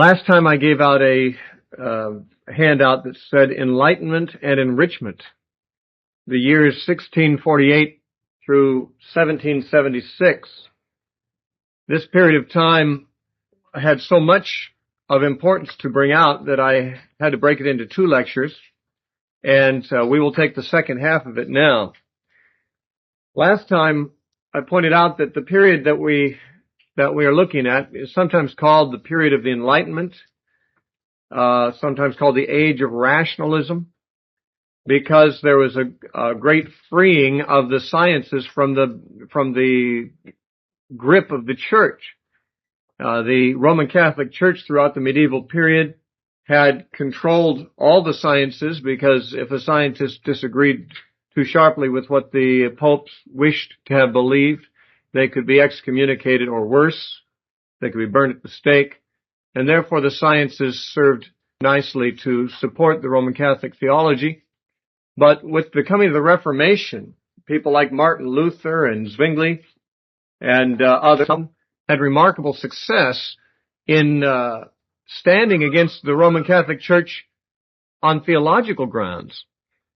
Last time I gave out a handout that said Enlightenment and Enrichment. The years 1648 through 1776. This period of time had so much of importance to bring out that I had to break it into 2 lectures, and we will take the second half of it now. Last time I pointed out that the period that we are looking at is sometimes called the period of the Enlightenment, sometimes called the Age of Rationalism, because there was a great freeing of the sciences from the grip of the church. The Roman Catholic Church throughout the medieval period had controlled all the sciences, because if a scientist disagreed too sharply with what the popes wished to have believed, they could be excommunicated, or worse, they could be burned at the stake. And therefore the sciences served nicely to support the Roman Catholic theology. But with the coming of the Reformation, people like Martin Luther and Zwingli and others had remarkable success in standing against the Roman Catholic Church on theological grounds.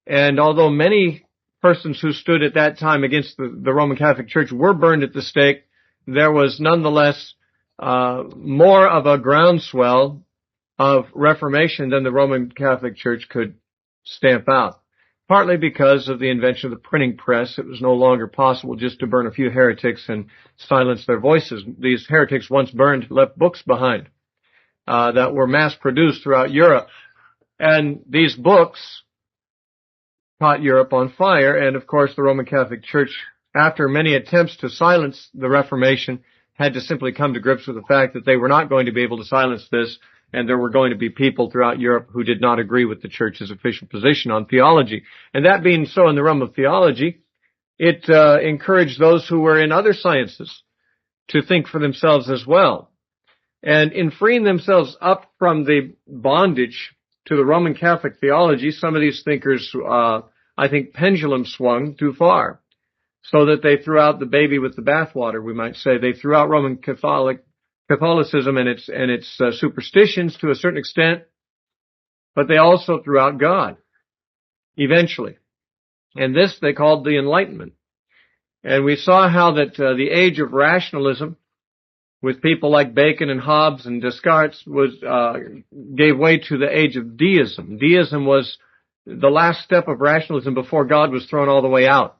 And although many persons who stood at that time against the Roman Catholic Church were burned at the stake, there was nonetheless more of a groundswell of Reformation than the Roman Catholic Church could stamp out. Partly because of the invention of the printing press, it was no longer possible just to burn a few heretics and silence their voices. These heretics, once burned, left books behind that were mass-produced throughout Europe. And these books caught Europe on fire, and of course the Roman Catholic Church, after many attempts to silence the Reformation, had to simply come to grips with the fact that they were not going to be able to silence this, and there were going to be people throughout Europe who did not agree with the Church's official position on theology. And that being so in the realm of theology, it encouraged those who were in other sciences to think for themselves as well. And in freeing themselves up from the bondage to the Roman Catholic theology, some of these thinkers, I think, pendulum swung too far, so that they threw out the baby with the bathwater, we might say. They threw out Roman Catholicism and its superstitions to a certain extent, but they also threw out God, eventually. And this they called the Enlightenment. And we saw how that the age of rationalism, with people like Bacon and Hobbes and Descartes, gave way to the age of deism. Deism was the last step of rationalism before God was thrown all the way out.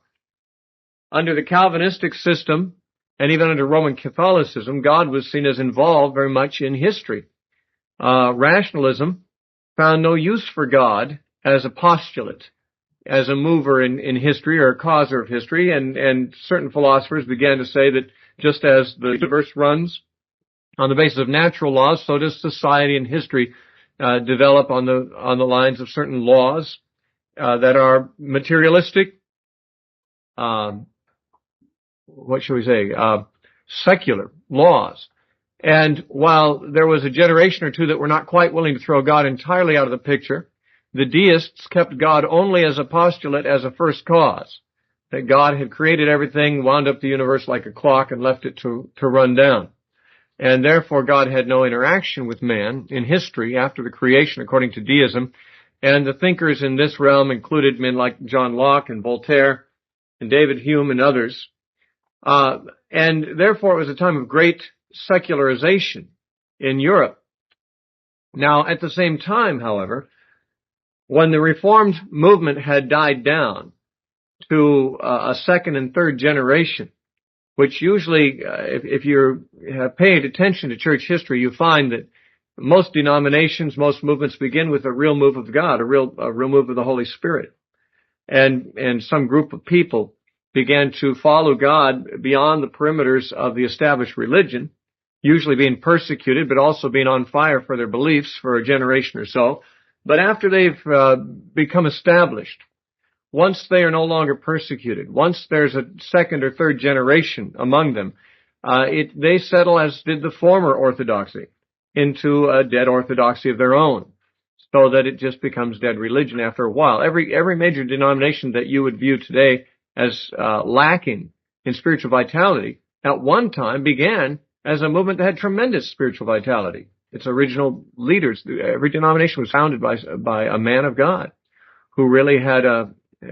Under the Calvinistic system, and even under Roman Catholicism, God was seen as involved very much in history. Rationalism found no use for God as a postulate, as a mover in history or a causer of history, and certain philosophers began to say that just as the universe runs on the basis of natural laws, so does society and history develop on the lines of certain laws that are materialistic, secular laws. And while there was a generation or two that were not quite willing to throw God entirely out of the picture, the deists kept God only as a postulate, as a first cause, that God had created everything, wound up the universe like a clock, and left it to run down. And therefore God had no interaction with man in history after the creation, according to deism. And the thinkers in this realm included men like John Locke and Voltaire and David Hume and others. And therefore it was a time of great secularization in Europe. Now, at the same time, however, when the Reformed movement had died down to a second and third generation, which usually, if you're paying attention to church history, you find that most denominations, most movements begin with a real move of God, a real move of the Holy Spirit. And some group of people began to follow God beyond the perimeters of the established religion, usually being persecuted, but also being on fire for their beliefs for a generation or so. But after they've become established, once they are no longer persecuted, once there's a second or third generation among them, they settle, as did the former orthodoxy, into a dead orthodoxy of their own, so that it just becomes dead religion after a while. Every major denomination that you would view today as lacking in spiritual vitality, at one time began as a movement that had tremendous spiritual vitality. its original leaders. Every denomination was founded by a man of God who really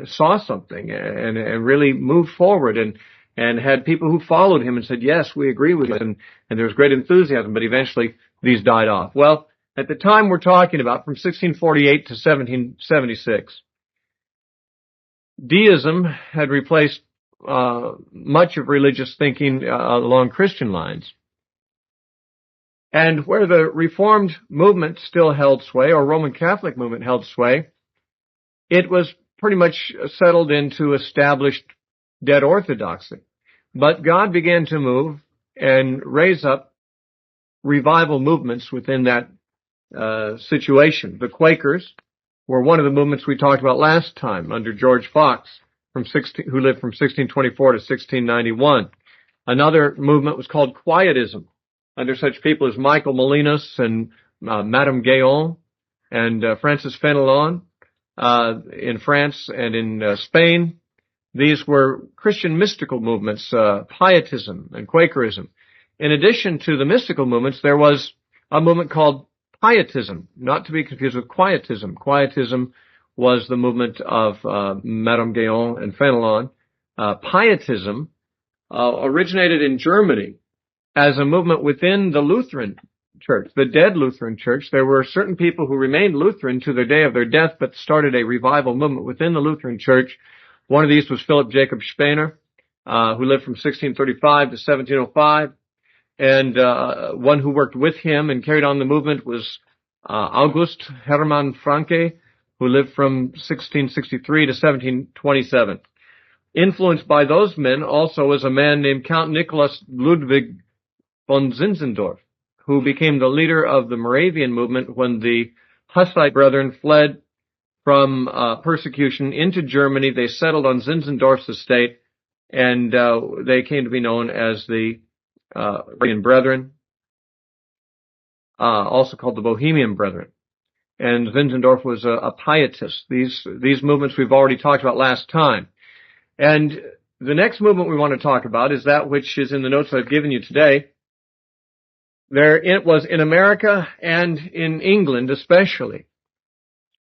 saw something and really moved forward and had people who followed him and said, yes, we agree with it. And there was great enthusiasm, but eventually these died off. Well, at the time we're talking about, from 1648 to 1776, deism had replaced much of religious thinking along Christian lines. And where the Reformed movement still held sway, or Roman Catholic movement held sway, it was pretty much settled into established dead orthodoxy. But God began to move and raise up revival movements within that situation. The Quakers were one of the movements we talked about last time under George Fox, who lived from 1624 to 1691. Another movement was called Quietism, under such people as Michael Molinos and Madame Guyon and Francis Fenelon in France and in Spain. These were Christian mystical movements, Pietism and Quakerism. In addition to the mystical movements, there was a movement called Pietism, not to be confused with Quietism. Quietism was the movement of Madame Guyon and Fenelon. Pietism originated in Germany as a movement within the Lutheran Church, the dead Lutheran Church. There were certain people who remained Lutheran to the day of their death, but started a revival movement within the Lutheran Church. One of these was Philip Jacob Spener, who lived from 1635 to 1705. And one who worked with him and carried on the movement was August Hermann Francke, who lived from 1663 to 1727. Influenced by those men also was a man named Count Nicholas Ludwig von Zinzendorf, who became the leader of the Moravian movement when the Hussite brethren fled from persecution into Germany. They settled on Zinzendorf's estate, and they came to be known as the Moravian Brethren, also called the Bohemian Brethren. And Zinzendorf was a pietist. These movements we've already talked about last time. And the next movement we want to talk about is that which is in the notes I've given you today. It was in America and in England especially,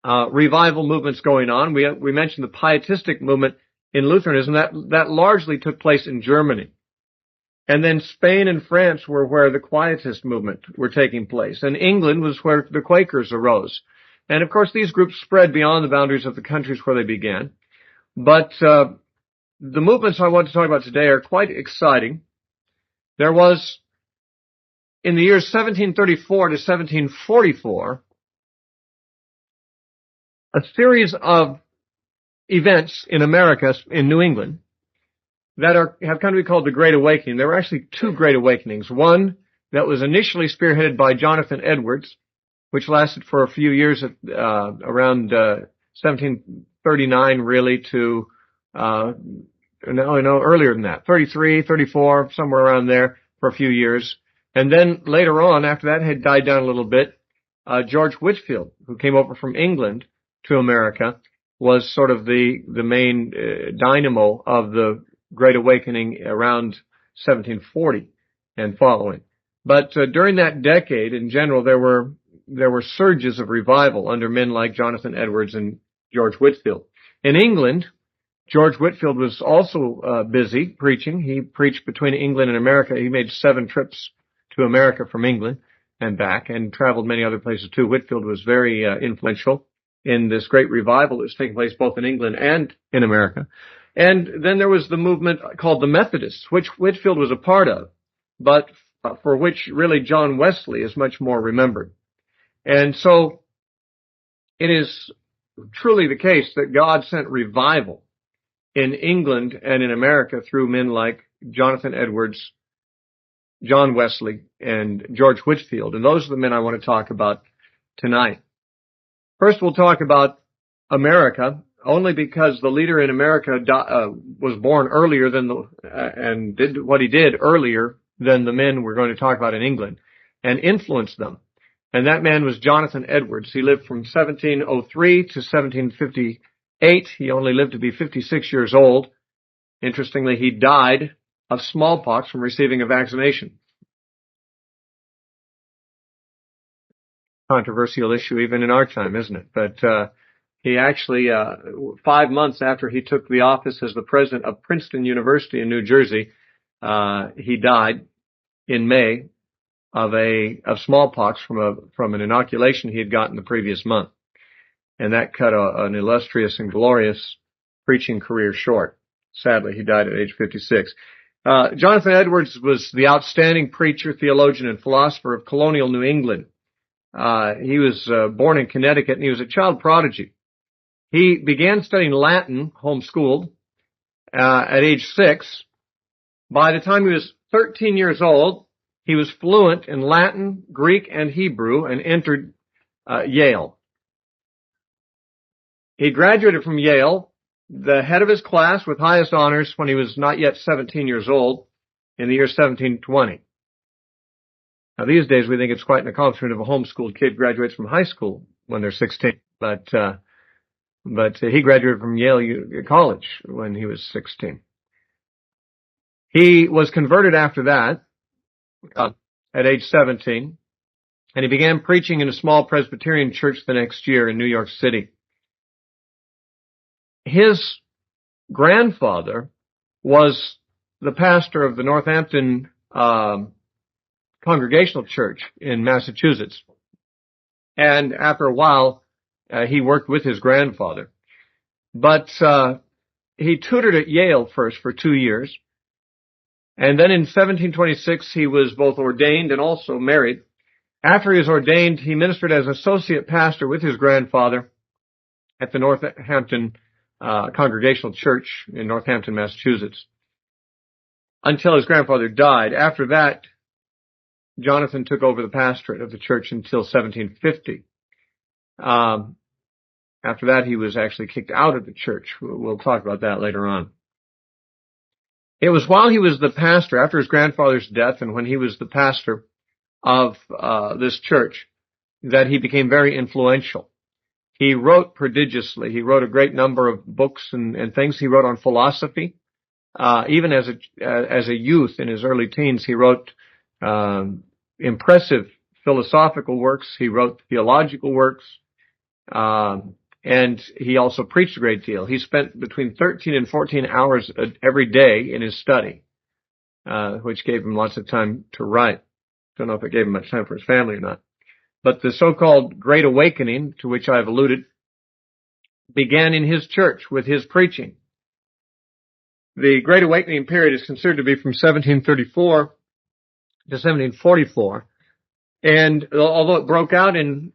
revival movements going on. We mentioned the pietistic movement in Lutheranism. That largely took place in Germany. And then Spain and France were where the Quietist movement were taking place. And England was where the Quakers arose. And of course these groups spread beyond the boundaries of the countries where they began. But the movements I want to talk about today are quite exciting. There was, in the years 1734 to 1744, a series of events in America, in New England, that have come to be called the Great Awakening. There were actually two Great Awakenings. One that was initially spearheaded by Jonathan Edwards, which lasted for a few years around 1739 really to earlier than that, 33, 34, somewhere around there for a few years. And then later on, after that had died down a little bit, George Whitefield, who came over from England to America, was sort of the main dynamo of the Great Awakening around 1740 and following. But during that decade, in general, there were surges of revival under men like Jonathan Edwards and George Whitefield. In England, George Whitefield was also busy preaching. He preached between England and America. He made 7 trips to America from England and back, and traveled many other places too. Whitefield was very influential in this great revival that was taking place both in England and in America. And then there was the movement called the Methodists, which Whitefield was a part of, but for which really John Wesley is much more remembered. And so it is truly the case that God sent revival in England and in America through men like Jonathan Edwards, John Wesley, and George Whitefield. And those are the men I want to talk about tonight. First, we'll talk about America, only because the leader in America was born earlier and did what he did earlier than the men we're going to talk about in England, and influenced them. And that man was Jonathan Edwards. He lived from 1703 to 1758. He only lived to be 56 years old. Interestingly, he died of smallpox from receiving a vaccination. controversial issue even in our time, isn't it? But he actually, 5 months after he took the office as the president of Princeton University in New Jersey, he died in May of smallpox from an inoculation he had gotten the previous month. And that cut an illustrious and glorious preaching career short. Sadly, he died at age 56. Jonathan Edwards was the outstanding preacher, theologian, and philosopher of colonial New England. He was born in Connecticut, and he was a child prodigy. He began studying Latin, homeschooled, at age 6. By the time he was 13 years old, he was fluent in Latin, Greek, and Hebrew, and entered Yale. He graduated from Yale, the head of his class with highest honors when he was not yet 17 years old, in the year 1720. Now, these days we think it's quite an accomplishment if a homeschooled kid graduates from high school when they're 16. But he graduated from Yale College when he was 16. He was converted after that, at age 17, and he began preaching in a small Presbyterian church the next year in New York City. His grandfather was the pastor of the Northampton Congregational Church in Massachusetts. And after a while, he worked with his grandfather. But he tutored at Yale first for 2 years. And then in 1726, he was both ordained and also married. After he was ordained, he ministered as associate pastor with his grandfather at the Northampton Congregational Church in Northampton, Massachusetts, until his grandfather died. After that, Jonathan took over the pastorate of the church until 1750. After that, he was actually kicked out of the church. We'll talk about that later on. It was while he was the pastor, after his grandfather's death, and when he was the pastor of this church, that he became very influential. He wrote prodigiously. He wrote a great number of books and things. He wrote on philosophy. Even as a youth in his early teens, he wrote impressive philosophical works. He wrote theological works. And he also preached a great deal. He spent between 13 and 14 hours every day in his study, which gave him lots of time to write. Don't know if it gave him much time for his family or not. But the so-called Great Awakening, to which I've alluded, began in his church with his preaching. The Great Awakening period is considered to be from 1734 to 1744. And although it broke out in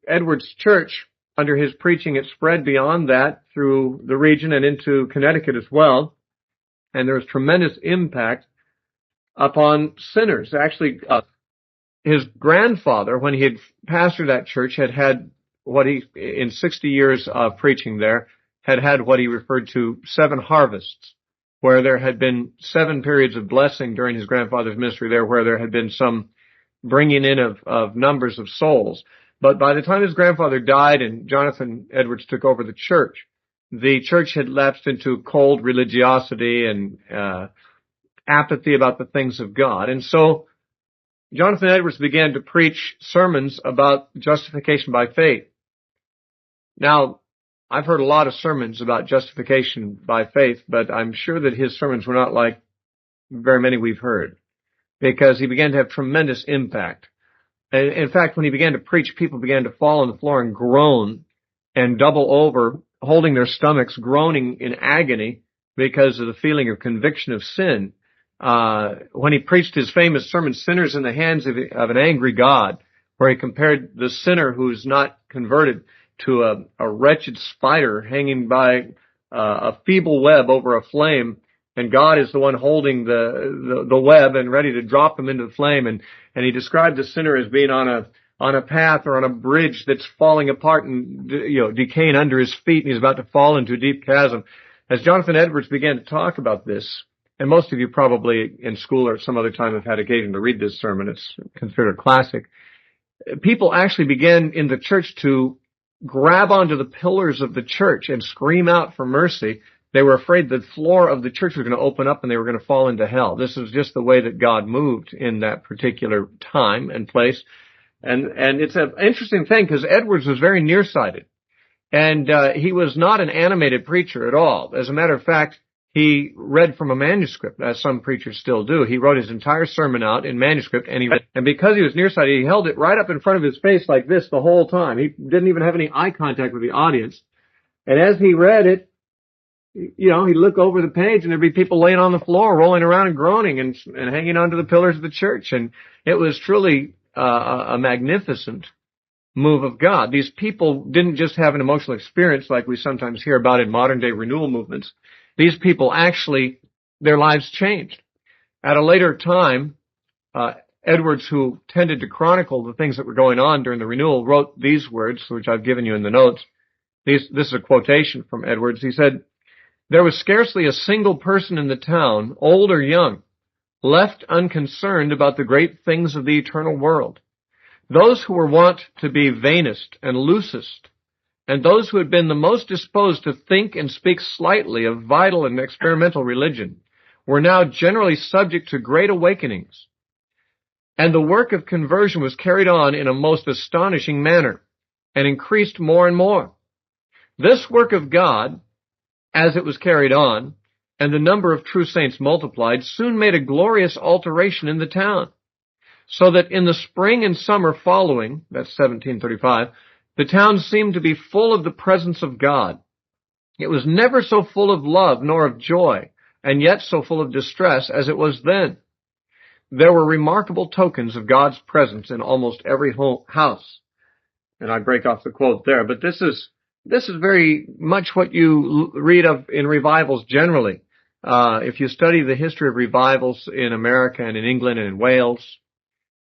Edwards' church, under his preaching, it spread beyond that through the region and into Connecticut as well. And there was tremendous impact upon sinners. Actually, his grandfather, when he had pastored that church, had what he, in 60 years of preaching there, had what he referred to 7 harvests, where there had been 7 periods of blessing during his grandfather's ministry there, where there had been some bringing in of numbers of souls. But by the time his grandfather died and Jonathan Edwards took over the church had lapsed into cold religiosity and apathy about the things of God. And so Jonathan Edwards began to preach sermons about justification by faith. Now, I've heard a lot of sermons about justification by faith, but I'm sure that his sermons were not like very many we've heard, because he began to have tremendous impact. In fact, when he began to preach, people began to fall on the floor and groan and double over, holding their stomachs, groaning in agony because of the feeling of conviction of sin. When he preached his famous sermon, Sinners in the Hands of an Angry God, where he compared the sinner who's not converted to a wretched spider hanging by a feeble web over a flame, and God is the one holding the web and ready to drop him into the flame. And he described the sinner as being on a path or on a bridge that's falling apart and, decaying under his feet, and he's about to fall into a deep chasm. As Jonathan Edwards began to talk about this, and most of you probably in school or some other time have had occasion to read this sermon, it's considered a classic, people actually began in the church to grab onto the pillars of the church and scream out for mercy. They were afraid the floor of the church was going to open up and they were going to fall into hell. This was just the way that God moved in that particular time and place. And it's an interesting thing because Edwards was very nearsighted. And he was not an animated preacher at all. As a matter of fact, he read from a manuscript, as some preachers still do. He wrote his entire sermon out in manuscript, and because he was nearsighted, he held it right up in front of his face like this the whole time. He didn't even have any eye contact with the audience. And as he read it, you know, he'd look over the page and there'd be people laying on the floor, rolling around and groaning and hanging onto the pillars of the church. And it was truly a magnificent move of God. These people didn't just have an emotional experience like we sometimes hear about in modern day renewal movements. These people actually, their lives changed. At a later time, Edwards, who tended to chronicle the things that were going on during the renewal, wrote these words, which I've given you in the notes. This is a quotation from Edwards. He said, "There was scarcely a single person in the town, old or young, left unconcerned about the great things of the eternal world. Those who were wont to be vainest and loosest, and those who had been the most disposed to think and speak slightly of vital and experimental religion, were now generally subject to great awakenings. And the work of conversion was carried on in a most astonishing manner, and increased more and more. This work of God, as it was carried on, and the number of true saints multiplied, soon made a glorious alteration in the town, so that in the spring and summer following, that's 1735, the town seemed to be full of the presence of God. It was never so full of love nor of joy, and yet so full of distress as it was then. There were remarkable tokens of God's presence in almost every house." And I break off the quote there, but this is very much what you read of in revivals generally. If you study the history of revivals in America and in England and in Wales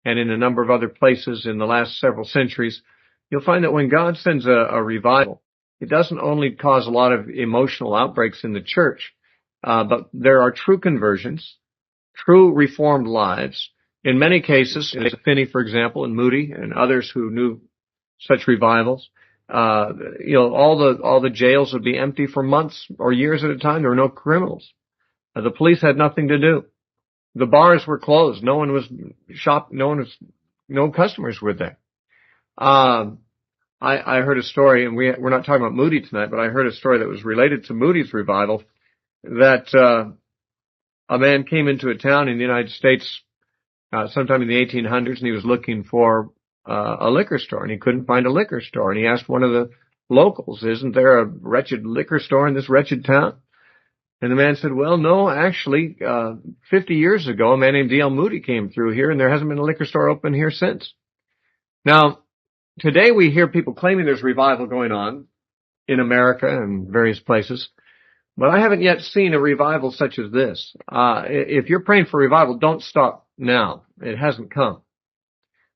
and in a number of other places in the last several centuries, you'll find that when God sends a revival, it doesn't only cause a lot of emotional outbreaks in the church, but there are true conversions, true reformed lives. In many cases, Finney, for example, and Moody and others who knew such revivals, all the jails would be empty for months or years at a time. There were no criminals. The police had nothing to do. The bars were closed. No one was no customers were there. I heard a story, and we're not talking about Moody tonight, but I heard a story that was related to Moody's revival, that a man came into a town in the United States sometime in the 1800s, and he was looking for a liquor store, and he couldn't find a liquor store. And he asked one of the locals, "Isn't there a wretched liquor store in this wretched town?" And the man said, "Well, no, actually, 50 years ago, a man named D.L. Moody came through here, and there hasn't been a liquor store open here since." Now, today we hear people claiming there's revival going on in America and various places, but I haven't yet seen a revival such as this. If you're praying for revival, don't stop now. It hasn't come.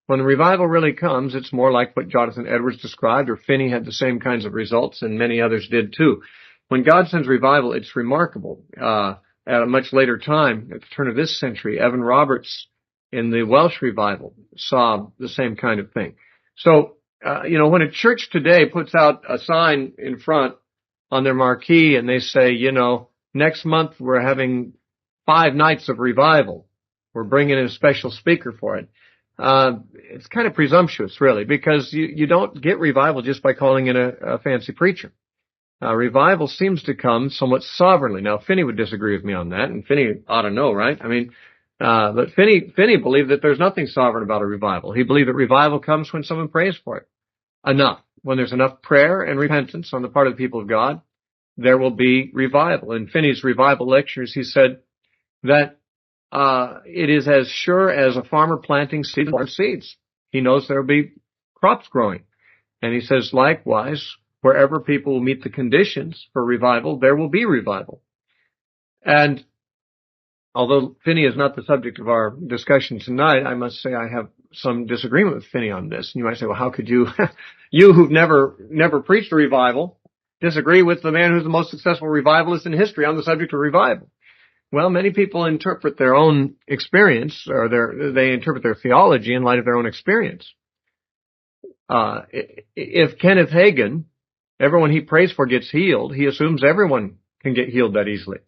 When the revival really comes, it's more like what Jonathan Edwards described, or Finney had the same kinds of results, and many others did too. When God sends revival, it's remarkable. At a much later time, at the turn of this century, Evan Roberts in the Welsh revival saw the same kind of thing. So, when a church today puts out a sign in front on their marquee and they say, next month we're having 5 nights of revival, we're bringing in a special speaker for it. It's kind of presumptuous, really, because you don't get revival just by calling in a fancy preacher. Revival seems to come somewhat sovereignly. Now, Finney would disagree with me on that, and Finney ought to know, right? But Finney believed that there's nothing sovereign about a revival. He believed that revival comes when someone prays for it. Enough. When there's enough prayer and repentance on the part of the people of God, there will be revival. In Finney's revival lectures, he said that it is as sure as a farmer planting seeds. He knows there will be crops growing. And he says, likewise, wherever people will meet the conditions for revival, there will be revival. And although Finney is not the subject of our discussion tonight, I must say I have some disagreement with Finney on this. And you might say, well, how could you, you who've never preached a revival, disagree with the man who's the most successful revivalist in history on the subject of revival? Well, many people interpret their own experience, or they interpret their theology in light of their own experience. If Kenneth Hagin, everyone he prays for gets healed, he assumes everyone can get healed that easily.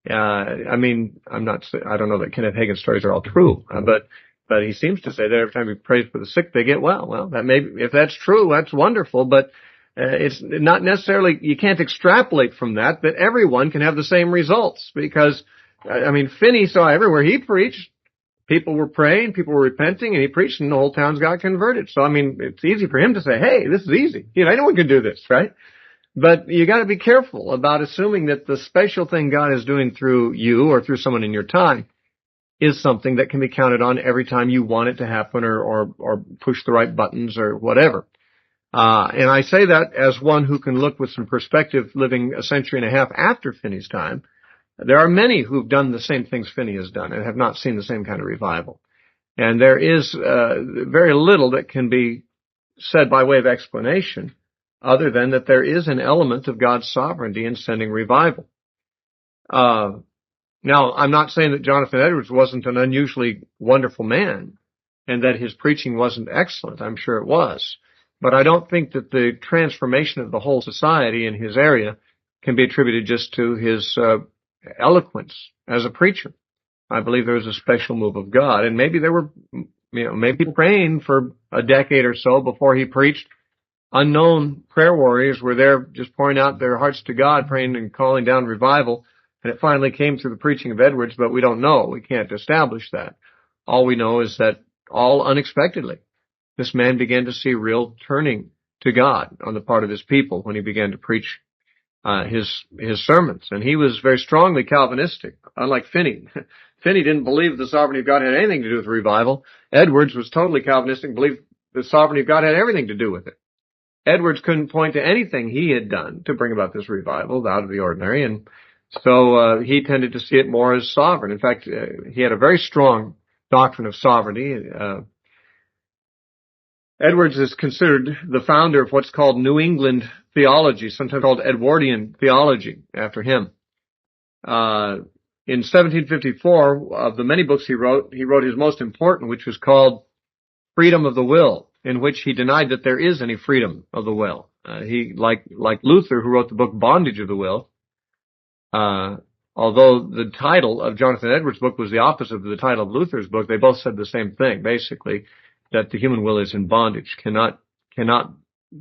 I don't know that Kenneth Hagin's stories are all true, but But he seems to say that every time he prays for the sick, they get well. Well, that may, if that's true, that's wonderful, but it's not necessarily, you can't extrapolate from that everyone can have the same results, because, I mean, Finney saw everywhere he preached, people were praying, people were repenting, and he preached, and the whole town's got converted. So, I mean, it's easy for him to say, hey, this is easy. You know, anyone can do this, right? But you got to be careful about assuming that the special thing God is doing through you or through someone in your time is something that can be counted on every time you want it to happen or push the right buttons or whatever. And I say that as one who can look with some perspective living a century and a half after Finney's time. There are many who've done the same things Finney has done and have not seen the same kind of revival. And there is very little that can be said by way of explanation other than that there is an element of God's sovereignty in sending revival. Now, I'm not saying that Jonathan Edwards wasn't an unusually wonderful man and that his preaching wasn't excellent. I'm sure it was. But I don't think that the transformation of the whole society in his area can be attributed just to his eloquence as a preacher. I believe there was a special move of God. And maybe there were, maybe people praying for a decade or so before he preached. Unknown prayer warriors were there just pouring out their hearts to God, praying and calling down revival. And it finally came through the preaching of Edwards, but we don't know. We can't establish that. All we know is that all unexpectedly, this man began to see real turning to God on the part of his people when he began to preach his sermons. And he was very strongly Calvinistic, unlike Finney. Finney didn't believe the sovereignty of God had anything to do with revival. Edwards was totally Calvinistic and believed the sovereignty of God had everything to do with it. Edwards couldn't point to anything he had done to bring about this revival out of the ordinary, and so he tended to see it more as sovereign. In fact, he had a very strong doctrine of sovereignty. Edwards is considered the founder of what's called New England theology, sometimes called Edwardian theology, after him. In 1754, of the many books he wrote his most important, which was called Freedom of the Will, in which he denied that there is any freedom of the will. He, like Luther, who wrote the book Bondage of the Will, although the title of Jonathan Edwards' book was the opposite of the title of Luther's book, they both said the same thing, basically, that the human will is in bondage, cannot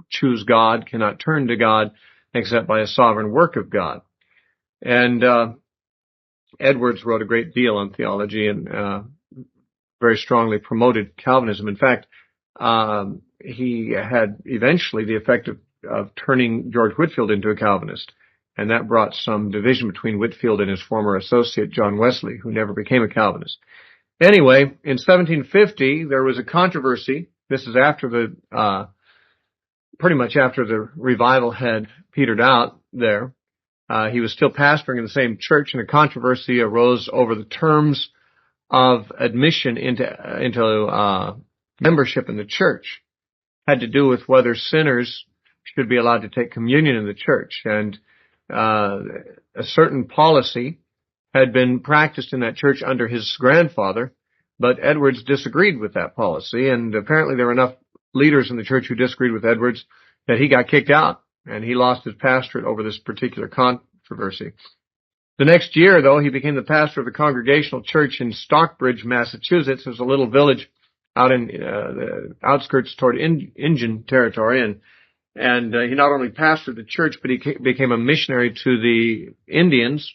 choose God, cannot turn to God, except by a sovereign work of God. And Edwards wrote a great deal on theology and very strongly promoted Calvinism. In fact, he had eventually the effect of turning George Whitefield into a Calvinist. And that brought some division between Whitefield and his former associate, John Wesley, who never became a Calvinist. Anyway, in 1750, there was a controversy. This is after pretty much after the revival had petered out there. He was still pastoring in the same church, and a controversy arose over the terms of admission into membership in the church. Had to do with whether sinners should be allowed to take communion in the church. And a certain policy had been practiced in that church under his grandfather, but Edwards disagreed with that policy, and apparently there were enough leaders in the church who disagreed with Edwards that he got kicked out, and he lost his pastorate over this particular controversy. The next year, though, he became the pastor of the Congregational Church in Stockbridge, Massachusetts. It was a little village out in the outskirts toward Indian territory, and he not only pastored the church, but he became a missionary to the Indians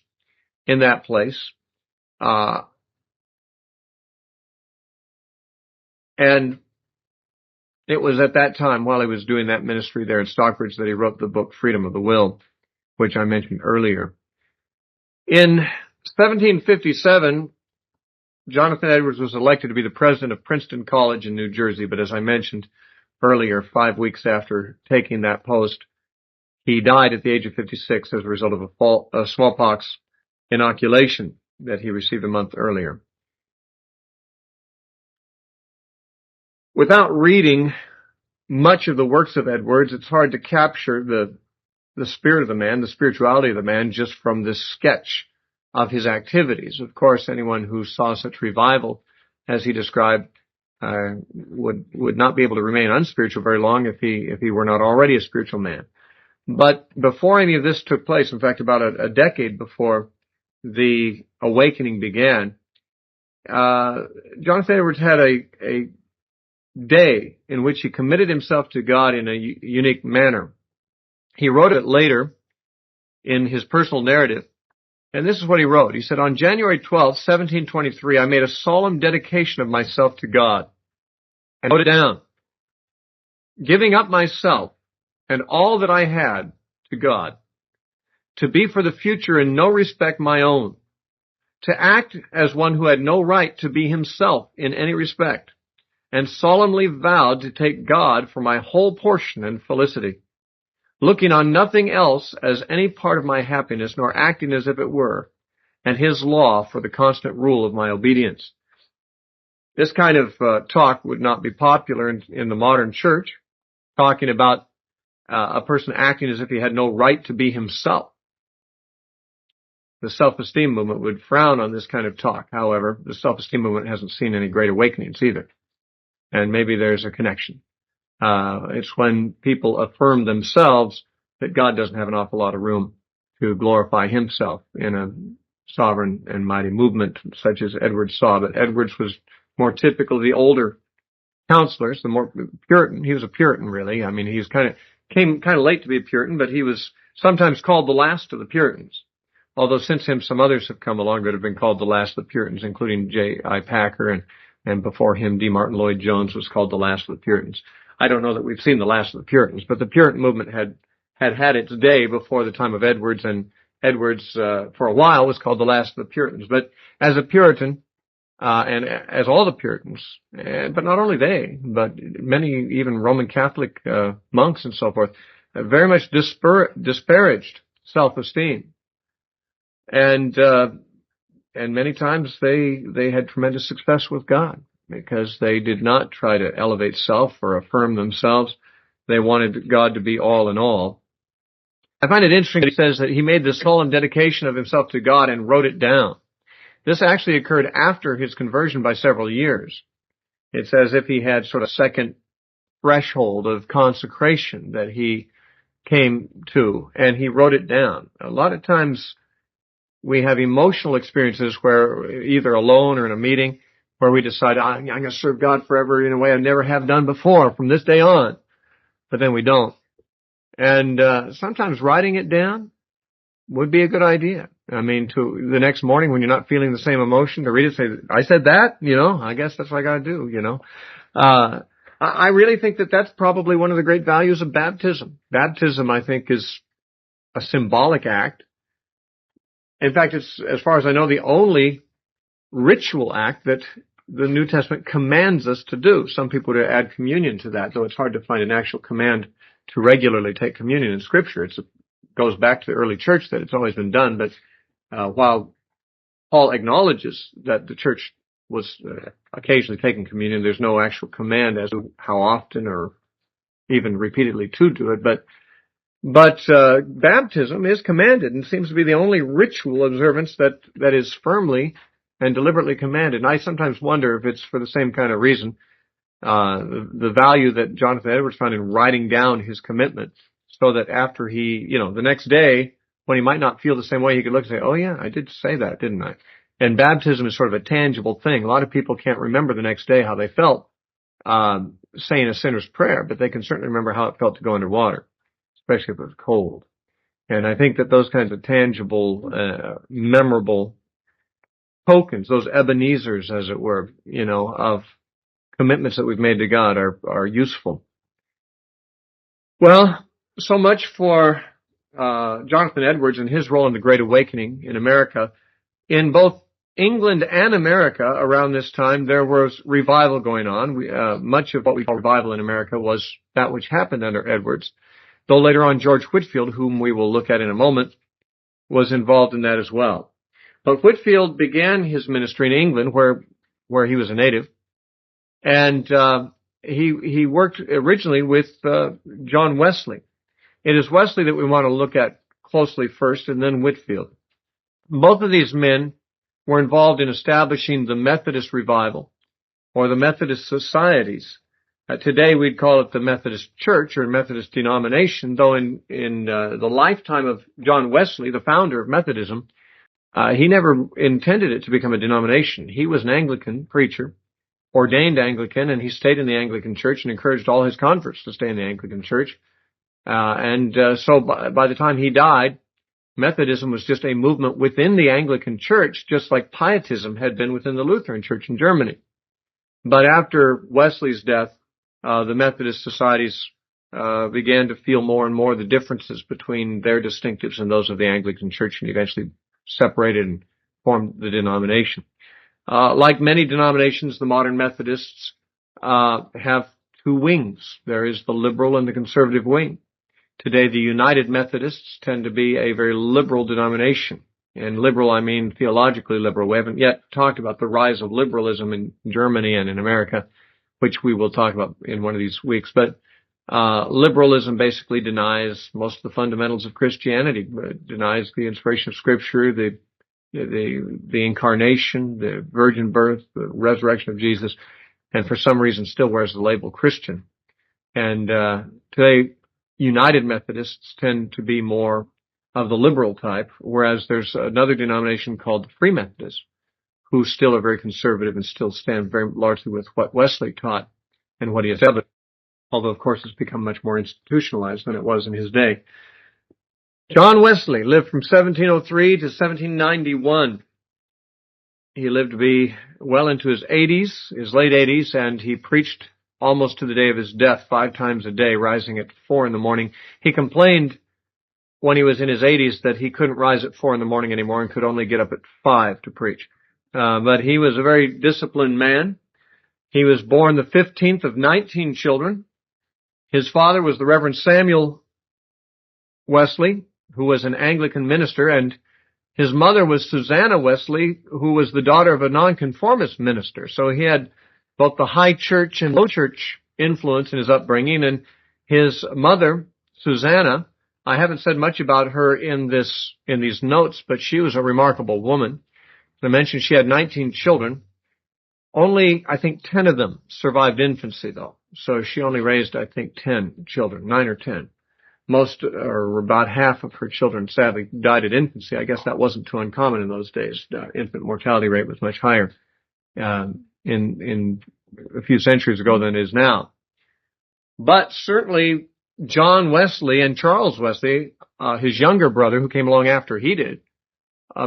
in that place. And it was at that time, while he was doing that ministry there in Stockbridge, that he wrote the book Freedom of the Will, which I mentioned earlier. In 1757, Jonathan Edwards was elected to be the president of Princeton College in New Jersey, but as I mentioned earlier, 5 weeks after taking that post, he died at the age of 56 as a result of a smallpox inoculation that he received a month earlier. Without reading much of the works of Edwards, it's hard to capture the spirit of the man, the spirituality of the man, just from this sketch of his activities. Of course, anyone who saw such revival, as he described, would not be able to remain unspiritual very long if he were not already a spiritual man. But before any of this took place, in fact, about a decade before the awakening began, Jonathan Edwards had a day in which he committed himself to God in a unique manner. He wrote it later in his personal narrative, and this is what he wrote. He said, "On January 12th, 1723, I made a solemn dedication of myself to God and wrote it down, giving up myself and all that I had to God, to be for the future in no respect my own, to act as one who had no right to be himself in any respect, and solemnly vowed to take God for my whole portion and felicity, looking on nothing else as any part of my happiness, nor acting as if it were, and his law for the constant rule of my obedience." This kind of talk would not be popular in the modern church, talking about a person acting as if he had no right to be himself. The self-esteem movement would frown on this kind of talk. However, the self-esteem movement hasn't seen any great awakenings either. And maybe there's a connection. It's when people affirm themselves that God doesn't have an awful lot of room to glorify himself in a sovereign and mighty movement such as Edwards saw. But Edwards was more typical of the older counselors, the more Puritan. He was a Puritan, really. I mean, he was came kind of late to be a Puritan, but he was sometimes called the last of the Puritans. Although since him, some others have come along that have been called the last of the Puritans, including J.I. Packer, and before him, D. Martin Lloyd-Jones was called the last of the Puritans. I don't know that we've seen the last of the Puritans, but the Puritan movement had its day before the time of Edwards, and Edwards, for a while, was called the last of the Puritans. But as a Puritan, and as all the Puritans, but not only they, but many even Roman Catholic monks and so forth, very much disparaged self-esteem. And many times they had tremendous success with God because they did not try to elevate self or affirm themselves. They wanted God to be all in all. I find it interesting that he says that he made this solemn dedication of himself to God and wrote it down. This actually occurred after his conversion by several years. It's as if he had sort of second threshold of consecration that he came to, and he wrote it down. A lot of times we have emotional experiences where either alone or in a meeting where we decide, I'm going to serve God forever in a way I never have done before from this day on. But then we don't. And sometimes writing it down would be a good idea. I mean, to the next morning when you're not feeling the same emotion, to read it, say, I said that, I guess that's what I got to do, I really think that that's probably one of the great values of baptism. Baptism, I think, is a symbolic act. In fact, it's, as far as I know, the only ritual act that the New Testament commands us to do. Some people would add communion to that, though it's hard to find an actual command to regularly take communion in Scripture. It goes back to the early church that it's always been done, but while Paul acknowledges that the church was occasionally taking communion, there's no actual command as to how often or even repeatedly to do it. But baptism is commanded and seems to be the only ritual observance that is firmly and deliberately commanded. And I sometimes wonder if it's for the same kind of reason, the value that Jonathan Edwards found in writing down his commitment, so that after he, the next day, when he might not feel the same way, he could look and say, oh yeah, I did say that, didn't I? And baptism is sort of a tangible thing. A lot of people can't remember the next day how they felt saying a sinner's prayer, but they can certainly remember how it felt to go underwater, especially if it was cold. And I think that those kinds of tangible, memorable tokens, those Ebenezers, as it were, of commitments that we've made to God are useful. Well, so much for Jonathan Edwards and his role in the Great Awakening in America. In both England and America around this time, there was revival going on. Much of what we call revival in America was that which happened under Edwards, though later on George Whitefield, whom we will look at in a moment, was involved in that as well. But Whitefield began his ministry in England, where he was a native, and he worked originally with John Wesley. It is Wesley that we want to look at closely first, and then Whitefield. Both of these men were involved in establishing the Methodist revival, or the Methodist societies. Today we'd call it the Methodist Church or Methodist denomination, though in the lifetime of John Wesley, the founder of Methodism, He never intended it to become a denomination. He was an Anglican preacher, ordained Anglican, and he stayed in the Anglican Church and encouraged all his converts to stay in the Anglican Church. So by the time he died, Methodism was just a movement within the Anglican Church, just like Pietism had been within the Lutheran Church in Germany. But after Wesley's death, the Methodist societies began to feel more and more the differences between their distinctives and those of the Anglican Church, and eventually separated and formed the denomination. Like many denominations, the modern Methodists have two wings. There is the liberal and the conservative wing. Today, the United Methodists tend to be a very liberal denomination. And liberal, I mean theologically liberal. We haven't yet talked about the rise of liberalism in Germany and in America, which we will talk about in one of these weeks. But liberalism basically denies most of the fundamentals of Christianity. It denies the inspiration of Scripture, the incarnation, the virgin birth, the resurrection of Jesus, and for some reason still wears the label Christian. And today, United Methodists tend to be more of the liberal type, whereas there's another denomination called the Free Methodists, who still are very conservative and still stand very largely with what Wesley taught and what he established, although of course it's become much more institutionalized than it was in his day. John Wesley lived from 1703 to 1791. He lived to be well into his late 80s, and he preached almost to the day of his death 5 times a day, rising at 4 in the morning. He complained when he was in his 80s that he couldn't rise at 4 in the morning anymore and could only get up at 5 to preach. But he was a very disciplined man. He was born the 15th of 19 children. His father was the Reverend Samuel Wesley, who was an Anglican minister, and his mother was Susanna Wesley, who was the daughter of a nonconformist minister. So he had both the high church and low church influence in his upbringing. And his mother, Susanna, I haven't said much about her in these notes, but she was a remarkable woman. I mentioned she had 19 children. Only, I think, 10 of them survived infancy, though. So she only raised, I think, 10 children, 9 or 10. Most, or about half of her children, sadly, died at infancy. I guess that wasn't too uncommon in those days. Infant mortality rate was much higher in a few centuries ago than it is now. But certainly, John Wesley and Charles Wesley, his younger brother, who came along after he did,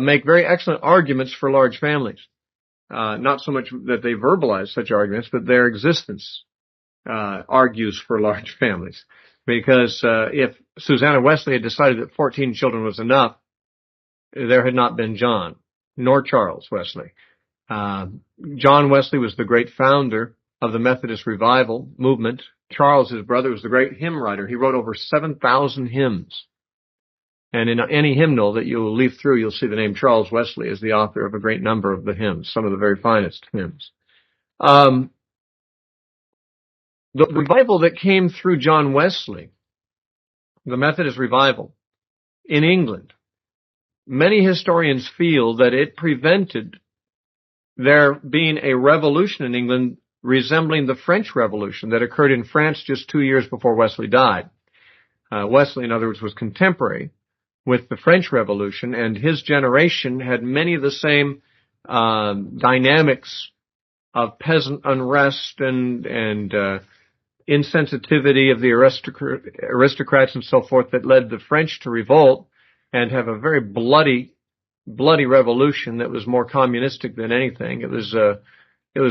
make very excellent arguments for large families. Not so much that they verbalize such arguments, but their existence argues for large families. Because if Susanna Wesley had decided that 14 children was enough, there had not been John, nor Charles Wesley. John Wesley was the great founder of the Methodist revival movement. Charles, his brother, was the great hymn writer. He wrote over 7,000 hymns. And in any hymnal that you'll leaf through, you'll see the name Charles Wesley as the author of a great number of the hymns, some of the very finest hymns. The revival that came through John Wesley, the Methodist revival in England, many historians feel that it prevented there being a revolution in England resembling the French Revolution that occurred in France just 2 years before Wesley died. Wesley, in other words, was contemporary with the French Revolution, and his generation had many of the same dynamics of peasant unrest and insensitivity of the aristocrats and so forth that led the French to revolt and have a very bloody revolution that was more communistic than anything. It was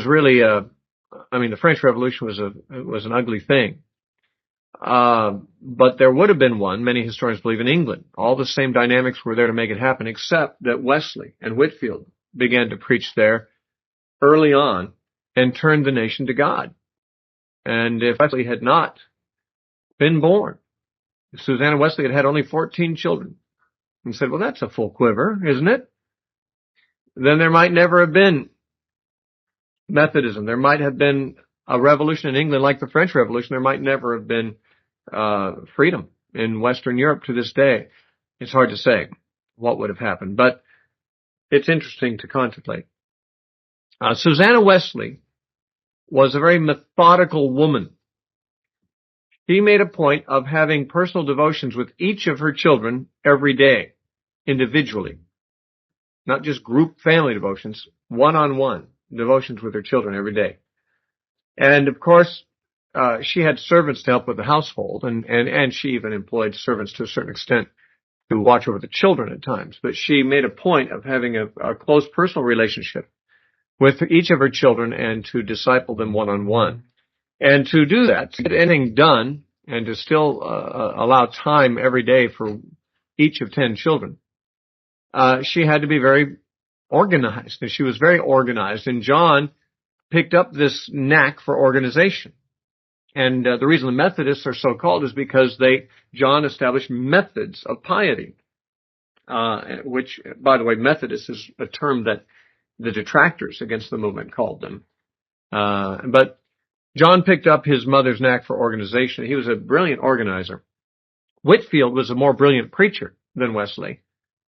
really the French Revolution was an ugly thing. But there would have been one, many historians believe, in England. All the same dynamics were there to make it happen, except that Wesley and Whitefield began to preach there early on and turned the nation to God. And if Wesley had not been born, if Susanna Wesley had had only 14 children, and said, well, that's a full quiver, isn't it? Then there might never have been Methodism. There might have been a revolution in England like the French Revolution. There might never have been freedom in Western Europe to this day. It's hard to say what would have happened, but it's interesting to contemplate. Susanna Wesley was a very methodical woman. She made a point of having personal devotions with each of her children every day, individually. not just group family devotions, one-on-one devotions with her children every day. And of course, she had servants to help with the household, and she even employed servants to a certain extent to watch over the children at times. But she made a point of having a close personal relationship with each of her children and to disciple them one-on-one. And to do that, to get anything done, and to still allow time every day for each of 10 children, she had to be very organized. And she was very organized. And John picked up this knack for organization. And the reason the Methodists are so called is because John established methods of piety, which, by the way, Methodist is a term that the detractors against the movement called them. But John picked up his mother's knack for organization. He was a brilliant organizer. Whitefield was a more brilliant preacher than Wesley,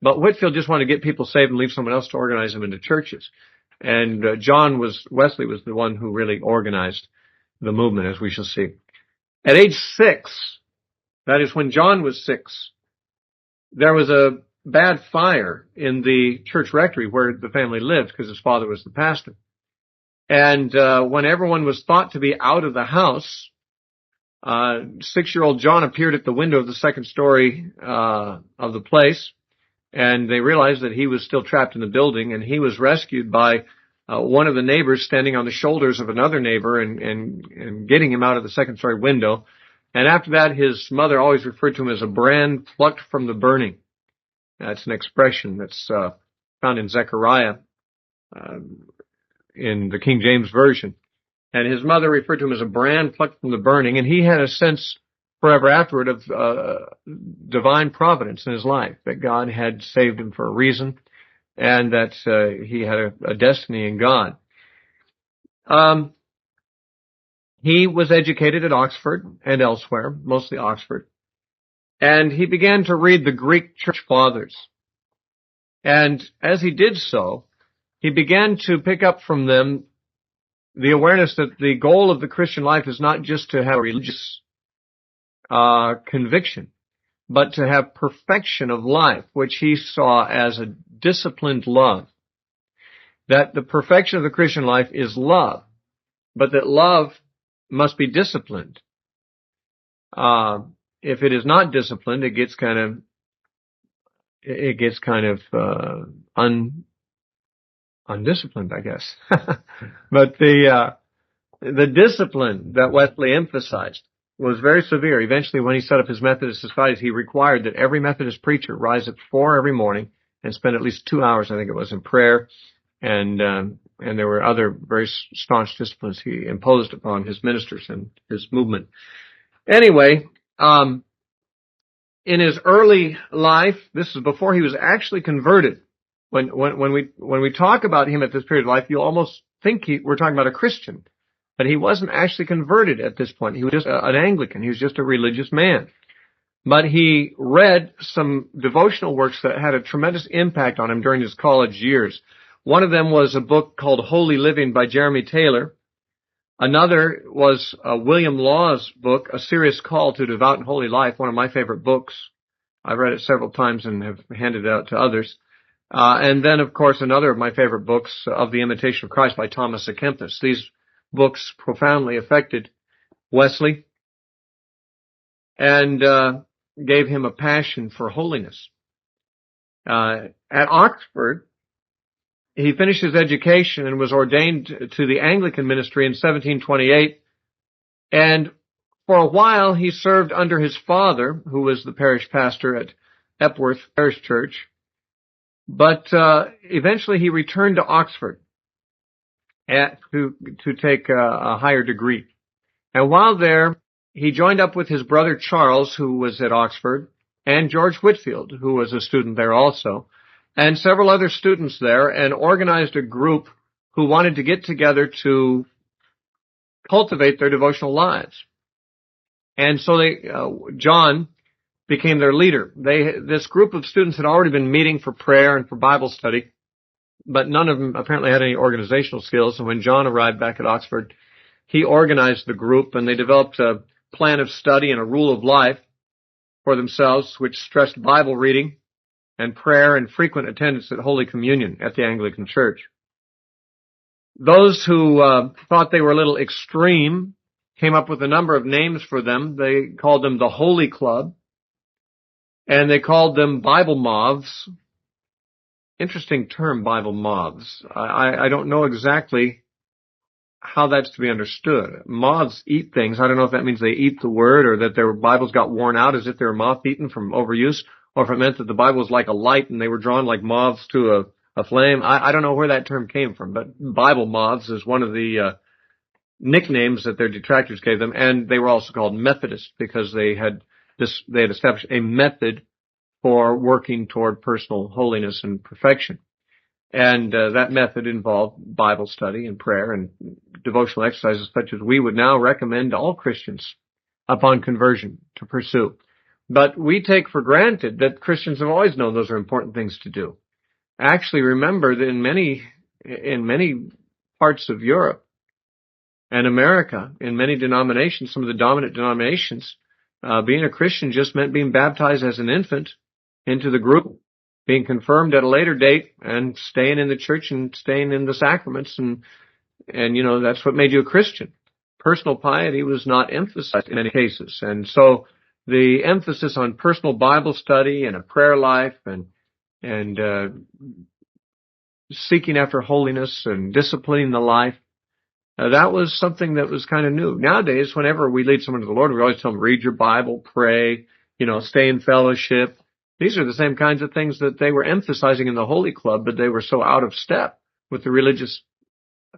but Whitefield just wanted to get people saved and leave someone else to organize them into churches. And Wesley was the one who really organized the movement, as we shall see. At age 6, that is when John was 6, there was a bad fire in the church rectory where the family lived because his father was the pastor. And when everyone was thought to be out of the house, 6-year-old John appeared at the window of the second story of the place, and they realized that he was still trapped in the building, and he was rescued by one of the neighbors standing on the shoulders of another neighbor and getting him out of the second story window. And after that, his mother always referred to him as a brand plucked from the burning. That's an expression that's found in Zechariah in the King James Version. And his mother referred to him as a brand plucked from the burning, and he had a sense forever afterward of divine providence in his life, that God had saved him for a reason, and that he had a destiny in God. He was educated at Oxford and elsewhere, mostly Oxford, and he began to read the Greek church fathers. And as he did so, he began to pick up from them the awareness that the goal of the Christian life is not just to have a religious conviction, but to have perfection of life, which he saw as a disciplined love. That the perfection of the Christian life is love, but that love must be disciplined. If it is not disciplined, it gets kind of undisciplined, I guess. But the discipline that Wesley emphasized was very severe. Eventually, when he set up his Methodist societies, he required that every Methodist preacher rise at 4 every morning and spend at least 2 hours, I think it was, in prayer. And there were other very staunch disciplines he imposed upon his ministers and his movement. Anyway, in his early life, this is before he was actually converted. When we talk about him at this period of life, you'll almost think we're talking about a Christian. But he wasn't actually converted at this point. He was just an Anglican. He was just a religious man. But he read some devotional works that had a tremendous impact on him during his college years. One of them was a book called Holy Living by Jeremy Taylor. Another was William Law's book, A Serious Call to Devout and Holy Life, one of my favorite books. I've read it several times and have handed it out to others. And then, of course, another of my favorite books, Of the Imitation of Christ by Thomas à Kempis. These books profoundly affected Wesley and gave him a passion for holiness. At Oxford, he finished his education and was ordained to the Anglican ministry in 1728. And for a while, he served under his father, who was the parish pastor at Epworth Parish Church. But eventually he returned to Oxford to take a higher degree. And while there, he joined up with his brother Charles, who was at Oxford, and George Whitefield, who was a student there also, and several other students there, and organized a group who wanted to get together to cultivate their devotional lives. And so John became their leader. This group of students had already been meeting for prayer and for Bible study, but none of them apparently had any organizational skills. And when John arrived back at Oxford, he organized the group, and they developed a plan of study and a rule of life for themselves, which stressed Bible reading and prayer and frequent attendance at Holy Communion at the Anglican Church. Those who thought they were a little extreme came up with a number of names for them. They called them the Holy Club, and they called them Bible moths. Interesting term, Bible moths. I don't know exactly how that's to be understood. Moths eat things. I don't know if that means they eat the Word or that their Bibles got worn out as if they were moth-eaten from overuse, or if it meant that the Bible was like a light and they were drawn like moths to a flame. I don't know where that term came from, but Bible moths is one of the nicknames that their detractors gave them, and they were also called Methodists because they had established a method for working toward personal holiness and perfection. And that method involved Bible study and prayer and devotional exercises such as we would now recommend to all Christians upon conversion to pursue. But we take for granted that Christians have always known those are important things to do. Actually, remember that in many parts of Europe and America, in many denominations, some of the dominant denominations, being a Christian just meant being baptized as an infant into the group, being confirmed at a later date, and staying in the church and staying in the sacraments, and that's what made you a Christian. Personal piety was not emphasized in many cases, and so the emphasis on personal Bible study and a prayer life and seeking after holiness and disciplining the life, that was something that was kind of new. Nowadays, whenever we lead someone to the Lord, we always tell them, read your Bible, pray, stay in fellowship. These are the same kinds of things that they were emphasizing in the Holy Club, but they were so out of step with the religious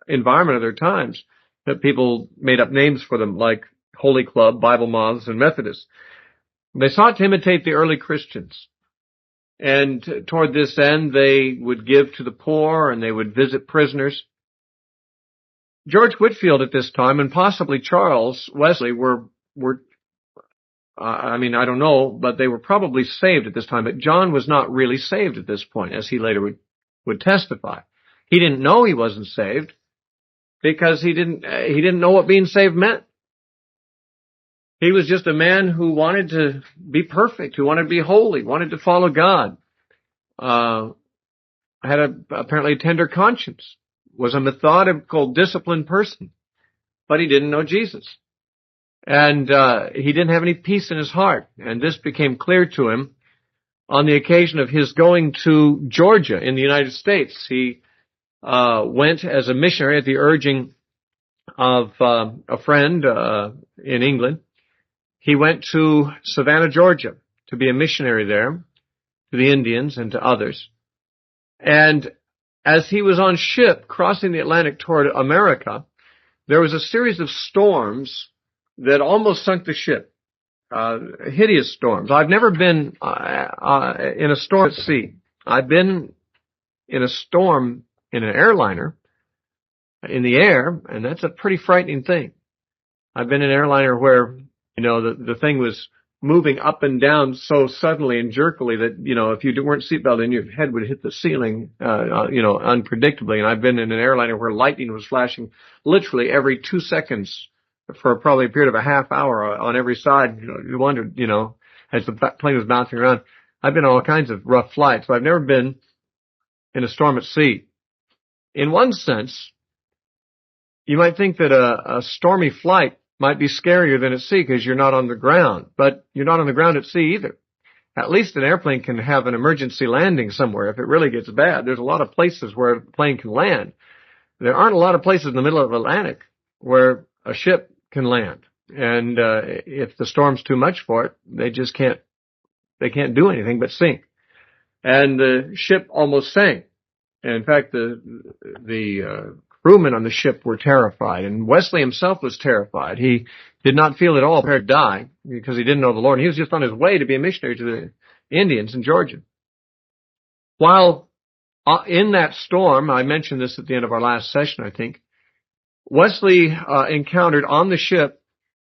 environment of their times that people made up names for them like Holy Club, Bible moths, and Methodists. They sought to imitate the early Christians. And toward this end, they would give to the poor and they would visit prisoners. George Whitefield at this time, and possibly Charles Wesley, were I don't know, but they were probably saved at this time. But John was not really saved at this point, as he later would testify. He didn't know he wasn't saved because he didn't know what being saved meant. He was just a man who wanted to be perfect, who wanted to be holy, wanted to follow God, had apparently a tender conscience, was a methodical, disciplined person, but he didn't know Jesus. And he didn't have any peace in his heart. And this became clear to him on the occasion of his going to Georgia in the United States. He went as a missionary at the urging of a friend in England. He went to Savannah, Georgia, to be a missionary there to the Indians and to others. And as he was on ship crossing the Atlantic toward America, there was a series of storms that almost sunk the ship. Hideous storms. I've never been in a storm at sea. I've been in a storm in an airliner in the air, and that's a pretty frightening thing. I've been in an airliner where, the thing was moving up and down so suddenly and jerkily that, if you weren't seatbelted in, your head would hit the ceiling, unpredictably. And I've been in an airliner where lightning was flashing literally every 2 seconds for probably a period of a half hour on every side. You wondered, as the plane was bouncing around. I've been on all kinds of rough flights, but I've never been in a storm at sea. In one sense, you might think that a stormy flight might be scarier than at sea because you're not on the ground, but you're not on the ground at sea either. At least an airplane can have an emergency landing somewhere if it really gets bad. There's a lot of places where a plane can land. There aren't a lot of places in the middle of the Atlantic where a ship can land. And if the storm's too much for it, they can't do anything but sink. And the ship almost sank. And in fact, the crewmen on the ship were terrified, and Wesley himself was terrified. He did not feel at all prepared to die because he didn't know the Lord. And he was just on his way to be a missionary to the Indians in Georgia. While in that storm, I mentioned this at the end of our last session, I think, Wesley encountered on the ship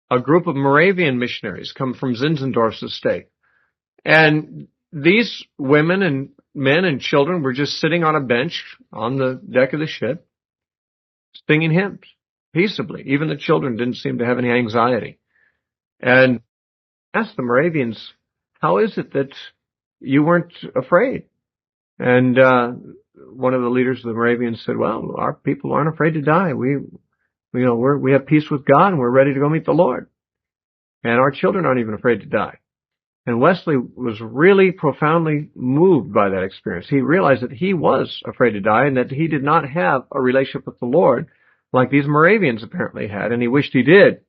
a group of Moravian missionaries come from Zinzendorf's estate. And these women and men and children were just sitting on a bench on the deck of the ship, singing hymns peaceably. Even the children didn't seem to have any anxiety. And asked the Moravians, how is it that you weren't afraid. And one of the leaders of the Moravians said, well, our people aren't afraid to die. We have peace with God, and we're ready to go meet the Lord. And our children aren't even afraid to die. And Wesley was really profoundly moved by that experience. He realized that he was afraid to die and that he did not have a relationship with the Lord like these Moravians apparently had, and he wished he did.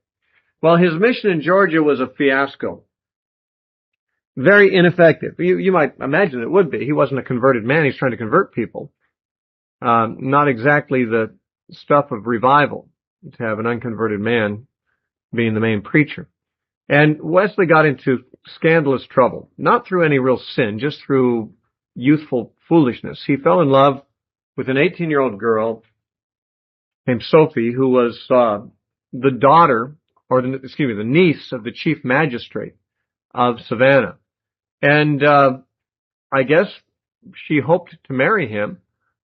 Well, his mission in Georgia was a fiasco. Very ineffective. You might imagine it would be. He wasn't a converted man. He's trying to convert people. Not exactly the stuff of revival to have an unconverted man being the main preacher. And Wesley got into scandalous trouble, not through any real sin, just through youthful foolishness. He fell in love with an 18-year-old girl named Sophie, who was the daughter, or the niece of the chief magistrate of Savannah. And I guess she hoped to marry him,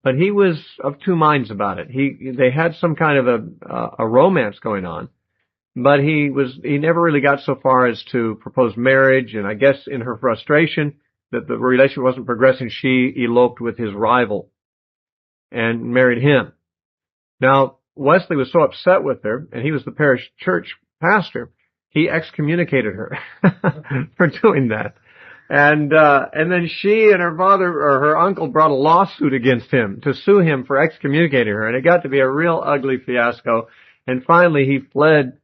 but he was of two minds about it. They had some kind of a romance going on, but he never really got so far as to propose marriage. And I guess in her frustration that the relationship wasn't progressing, she eloped with his rival and married him. Now, Wesley was so upset with her, and he was the parish church pastor, he excommunicated her for doing that. And then she and her father or her uncle brought a lawsuit against him to sue him for excommunicating her. And it got to be a real ugly fiasco. And finally he fled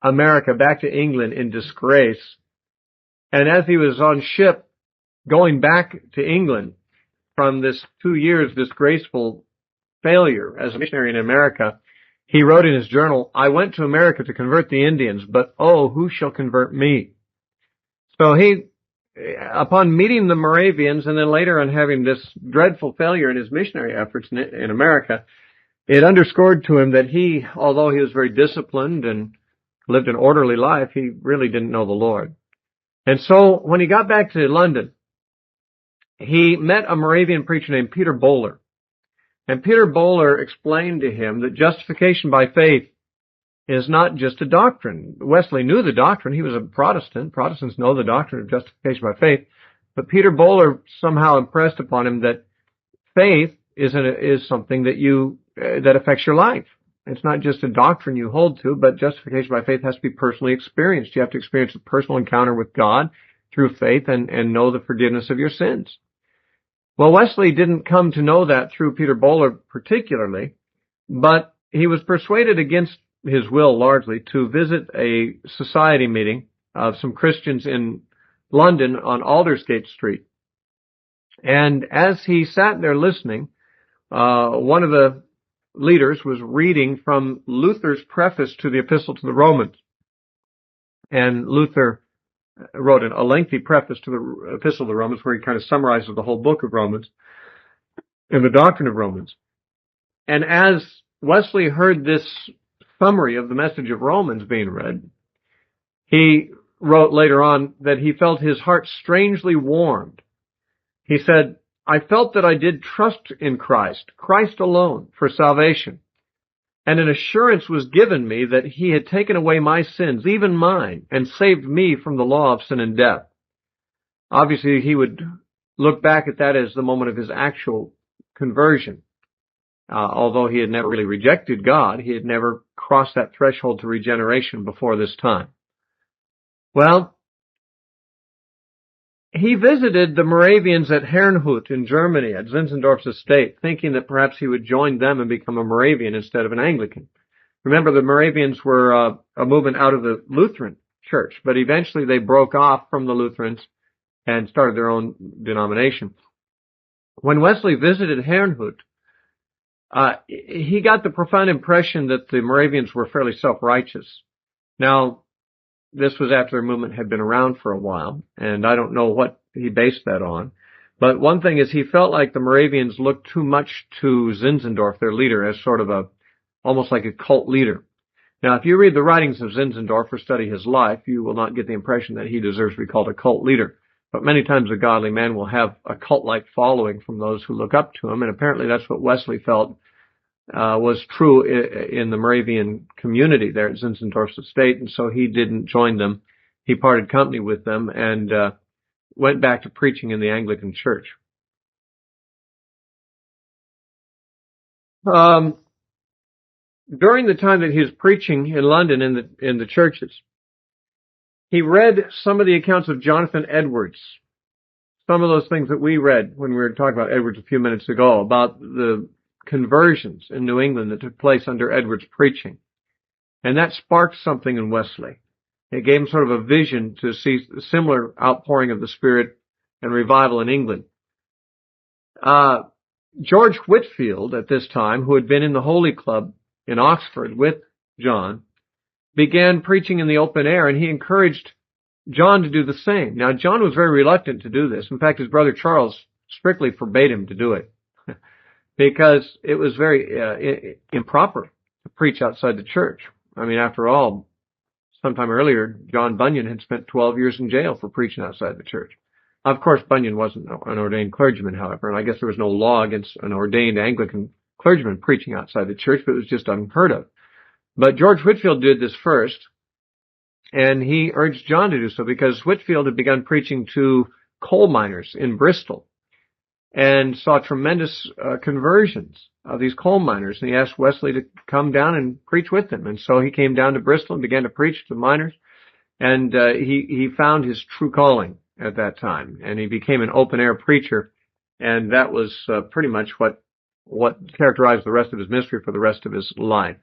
America back to England in disgrace. And as he was on ship going back to England from this 2 years disgraceful failure as a missionary in America, he wrote in his journal, "I went to America to convert the Indians, but oh, who shall convert me?" So he, upon meeting the Moravians and then later on having this dreadful failure in his missionary efforts in America, it underscored to him that he, although he was very disciplined and lived an orderly life, he really didn't know the Lord. And so when he got back to London, he met a Moravian preacher named Peter Bowler. And Peter Bowler explained to him that justification by faith is not just a doctrine. Wesley knew the doctrine. He was a Protestant. Protestants know the doctrine of justification by faith. But Peter Bowler somehow impressed upon him that faith is something that affects your life. It's not just a doctrine you hold to, but justification by faith has to be personally experienced. You have to experience a personal encounter with God through faith and know the forgiveness of your sins. Well, Wesley didn't come to know that through Peter Bowler particularly, but he was persuaded against his will largely to visit a society meeting of some Christians in London on Aldersgate Street. And as he sat there listening, one of the leaders was reading from Luther's preface to the Epistle to the Romans. And Luther wrote a lengthy preface to the Epistle to the Romans where he kind of summarizes the whole book of Romans and the doctrine of Romans. And as Wesley heard this summary of the message of Romans being read, he wrote later on that he felt his heart strangely warmed. He said, "I felt that I did trust in Christ alone, for salvation. And an assurance was given me that he had taken away my sins, even mine, and saved me from the law of sin and death." Obviously, he would look back at that as the moment of his actual conversion. Although he had never really rejected God, he had never crossed that threshold to regeneration before this time. Well, he visited the Moravians at Herrnhut in Germany, at Zinzendorf's estate, thinking that perhaps he would join them and become a Moravian instead of an Anglican. Remember, the Moravians were a movement out of the Lutheran church, but eventually they broke off from the Lutherans and started their own denomination. When Wesley visited Herrnhut, he got the profound impression that the Moravians were fairly self-righteous. Now, this was after their movement had been around for a while, and I don't know what he based that on. But one thing is he felt like the Moravians looked too much to Zinzendorf, their leader, as sort of almost like a cult leader. Now, if you read the writings of Zinzendorf or study his life, you will not get the impression that he deserves to be called a cult leader. But many times a godly man will have a cult-like following from those who look up to him, and apparently that's what Wesley felt was true in the Moravian community there at Zinzendorf's estate, and so he didn't join them. He parted company with them, and went back to preaching in the Anglican Church. During the time that he was preaching in London in the churches, he read some of the accounts of Jonathan Edwards. Some of those things that we read when we were talking about Edwards a few minutes ago, about the conversions in New England that took place under Edwards' preaching. And that sparked something in Wesley. It gave him sort of a vision to see a similar outpouring of the Spirit and revival in England. George Whitefield, at this time, who had been in the Holy Club in Oxford with John, began preaching in the open air, and he encouraged John to do the same. Now, John was very reluctant to do this. In fact, his brother Charles strictly forbade him to do it because it was very improper to preach outside the church. I mean, after all, sometime earlier, John Bunyan had spent 12 years in jail for preaching outside the church. Of course, Bunyan wasn't an ordained clergyman, however, and I guess there was no law against an ordained Anglican clergyman preaching outside the church, but it was just unheard of. But George Whitefield did this first, and he urged John to do so because Whitefield had begun preaching to coal miners in Bristol and saw tremendous conversions of these coal miners. And he asked Wesley to come down and preach with him. And so he came down to Bristol and began to preach to miners. And he found his true calling at that time. And he became an open-air preacher. And that was pretty much what characterized the rest of his ministry for the rest of his life.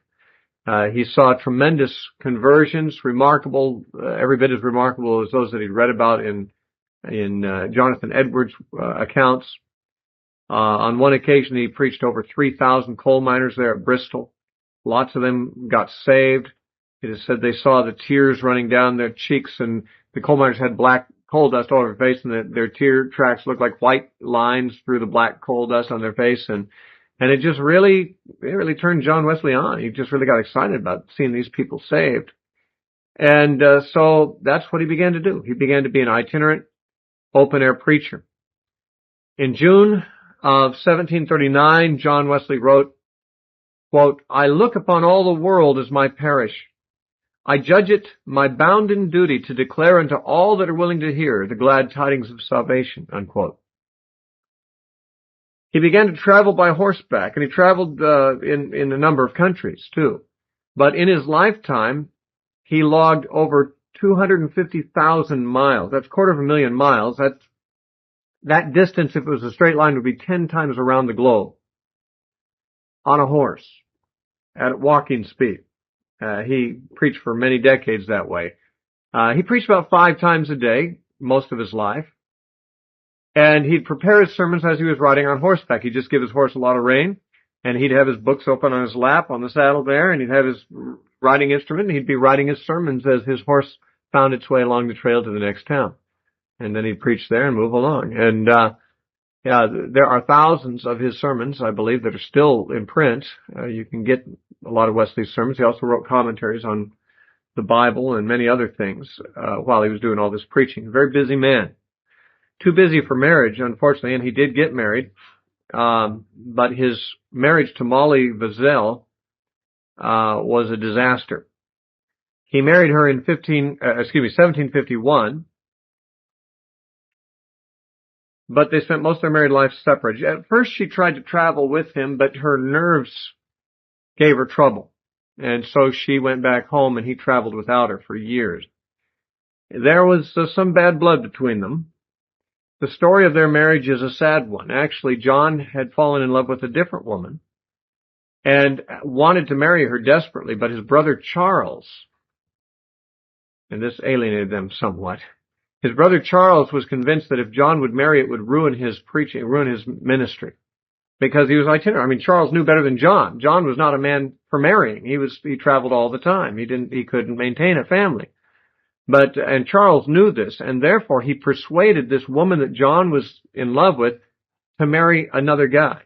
He saw tremendous conversions, remarkable, every bit as remarkable as those that he'd read about in Jonathan Edwards' accounts. On one occasion, he preached over 3,000 coal miners there at Bristol. Lots of them got saved. It is said they saw the tears running down their cheeks, and the coal miners had black coal dust all over their face, and their tear tracks looked like white lines through the black coal dust on their face, and it just really turned John Wesley on. He just really got excited about seeing these people saved. And so that's what he began to do. He began to be an itinerant, open-air preacher. In June of 1739, John Wesley wrote, quote, "I look upon all the world as my parish. I judge it my bounden duty to declare unto all that are willing to hear the glad tidings of salvation," unquote. He began to travel by horseback, and he traveled in a number of countries, too. But in his lifetime, he logged over 250,000 miles. That's 250,000 miles. That distance, if it was a straight line, would be 10 times around the globe on a horse at walking speed. He preached for many decades that way. He preached about 5 times a day, most of his life. And he'd prepare his sermons as he was riding on horseback. He'd just give his horse a lot of rein, and he'd have his books open on his lap on the saddle there, and he'd have his riding instrument, and he'd be writing his sermons as his horse found its way along the trail to the next town. And then he'd preach there and move along. And there are thousands of his sermons, I believe, that are still in print. You can get a lot of Wesley's sermons. He also wrote commentaries on the Bible and many other things while he was doing all this preaching. A very busy man. Too busy for marriage, unfortunately, and he did get married. But his marriage to Molly Vazel was a disaster. He married her in 1751. But they spent most of their married life separate. At first she tried to travel with him, but her nerves gave her trouble. And so she went back home and he traveled without her for years. There was some bad blood between them. The story of their marriage is a sad one. Actually, John had fallen in love with a different woman and wanted to marry her desperately, but his brother Charles, and this alienated them somewhat, his brother Charles was convinced that if John would marry, it would ruin his preaching, ruin his ministry, because he was itinerant. I mean, Charles knew better than John. John was not a man for marrying. He traveled all the time. He couldn't maintain a family. And Charles knew this, and therefore he persuaded this woman that John was in love with to marry another guy.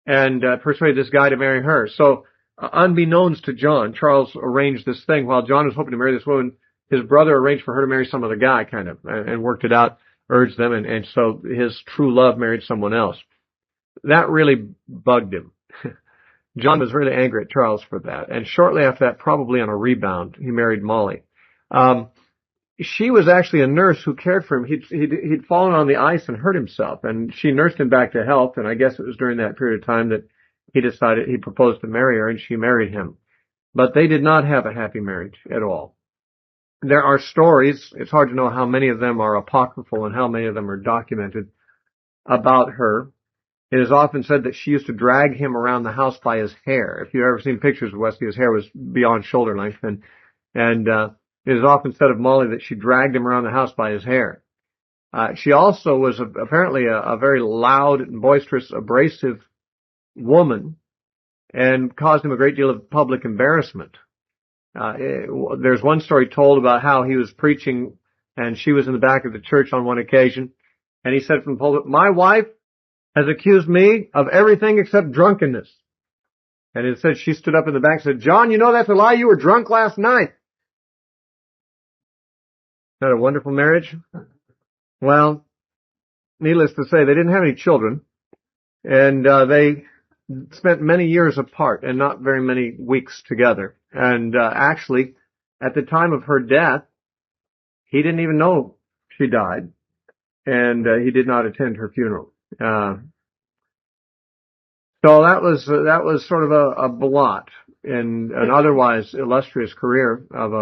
And persuaded this guy to marry her. So, unbeknownst to John, Charles arranged this thing. While John was hoping to marry this woman, his brother arranged for her to marry some other guy, kind of, and worked it out, urged them, and so his true love married someone else. That really bugged him. John was really angry at Charles for that. And shortly after that, probably on a rebound, he married Molly. she was actually a nurse who cared for him. He'd fallen on the ice and hurt himself, and she nursed him back to health. And I guess it was during that period of time that he proposed to marry her, and she married him. But they did not have a happy marriage at all. There are stories, it's hard to know how many of them are apocryphal and how many of them are documented, about her. It is often said that she used to drag him around the house by his hair. If you've ever seen pictures of Wesley, his hair was beyond shoulder length, and it is often said of Molly that she dragged him around the house by his hair. She also was apparently a very loud and boisterous, abrasive woman, and caused him a great deal of public embarrassment. There's one story told about how he was preaching, and she was in the back of the church on one occasion, and he said from the pulpit, "My wife has accused me of everything except drunkenness." And it said she stood up in the back and said, "John, you know that's a lie. You were drunk last night." Isn't that a wonderful marriage? Well, needless to say, they didn't have any children, and they spent many years apart and not very many weeks together. And actually, at the time of her death, he didn't even know she died, and he did not attend her funeral. So that was sort of a blot in an otherwise illustrious career of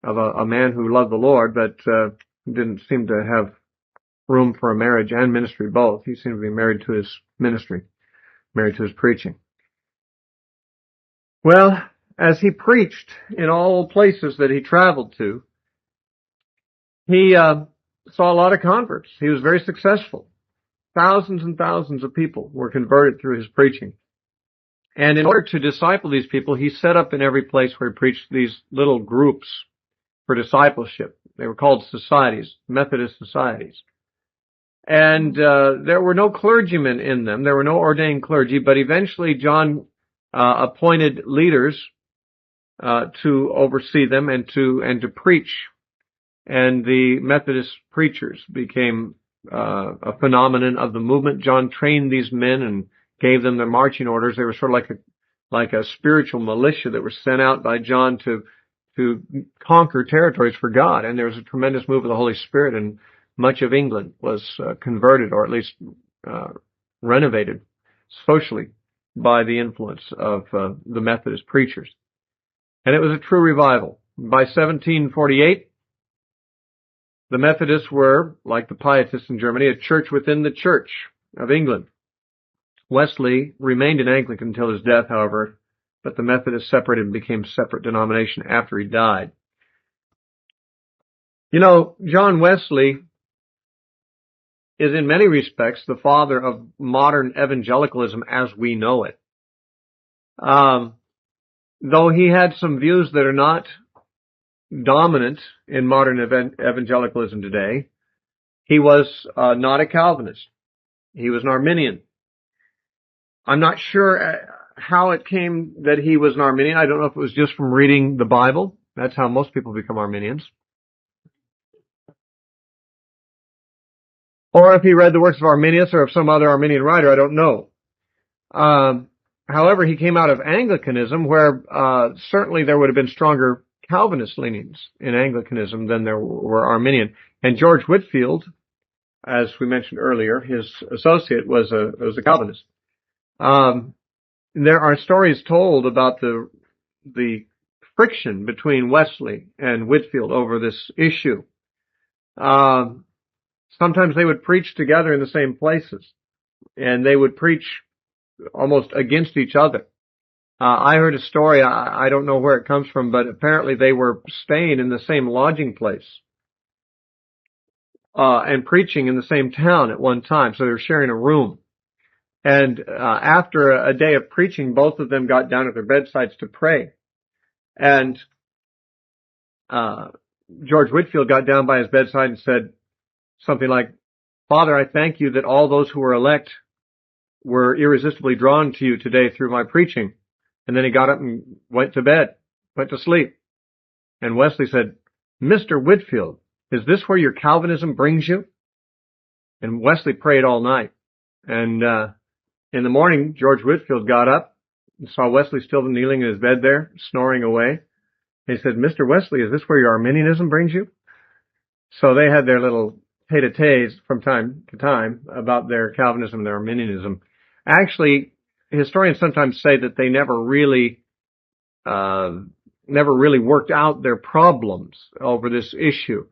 a man who loved the Lord, but didn't seem to have room for a marriage and ministry both. He seemed to be married to his ministry, married to his preaching. Well, as he preached in all places that he traveled to, he saw a lot of converts. He was very successful. Thousands and thousands of people were converted through his preaching. And in order to disciple these people, he set up in every place where he preached these little groups for discipleship. They were called societies, Methodist societies. And there were no clergymen in them. There were no ordained clergy, but eventually John appointed leaders to oversee them and to preach. And the Methodist preachers became a phenomenon of the movement. John trained these men and gave them their marching orders. They were sort of like a spiritual militia that were sent out by John to conquer territories for God. And there was a tremendous move of the Holy Spirit, and much of England was converted, or at least renovated socially by the influence of the Methodist preachers. And it was a true revival. By 1748, the Methodists were, like the Pietists in Germany, a church within the Church of England. Wesley remained an Anglican until his death, however, but the Methodists separated and became a separate denomination after he died. You know, John Wesley is in many respects the father of modern evangelicalism as we know it. Though he had some views that are not dominant in modern evangelicalism today, he was not a Calvinist. He was an Arminian. I'm not sure how it came that he was an Arminian. I don't know if it was just from reading the Bible. That's how most people become Arminians. Or if he read the works of Arminius or of some other Arminian writer, I don't know. However, he came out of Anglicanism, where certainly there would have been stronger Calvinist leanings in Anglicanism than there were Arminian. And George Whitefield, as we mentioned earlier, his associate was a Calvinist. There are stories told about the friction between Wesley and Whitefield over this issue. Sometimes they would preach together in the same places, and they would preach almost against each other. I heard a story, I don't know where it comes from, but apparently they were staying in the same lodging place, and preaching in the same town at one time, so they were sharing a room. And after a day of preaching, both of them got down at their bedsides to pray. And George Whitefield got down by his bedside and said something like, "Father, I thank you that all those who were elect were irresistibly drawn to you today through my preaching." And then he got up and went to bed, went to sleep. And Wesley said, "Mr. Whitefield, is this where your Calvinism brings you?" And Wesley prayed all night. And in the morning, George Whitefield got up and saw Wesley still kneeling in his bed there, snoring away. And he said, "Mr. Wesley, is this where your Arminianism brings you?" So they had their little tete-a-tetes from time to time about their Calvinism and their Arminianism. Actually, historians sometimes say that they uh, never really worked out their problems over this issue.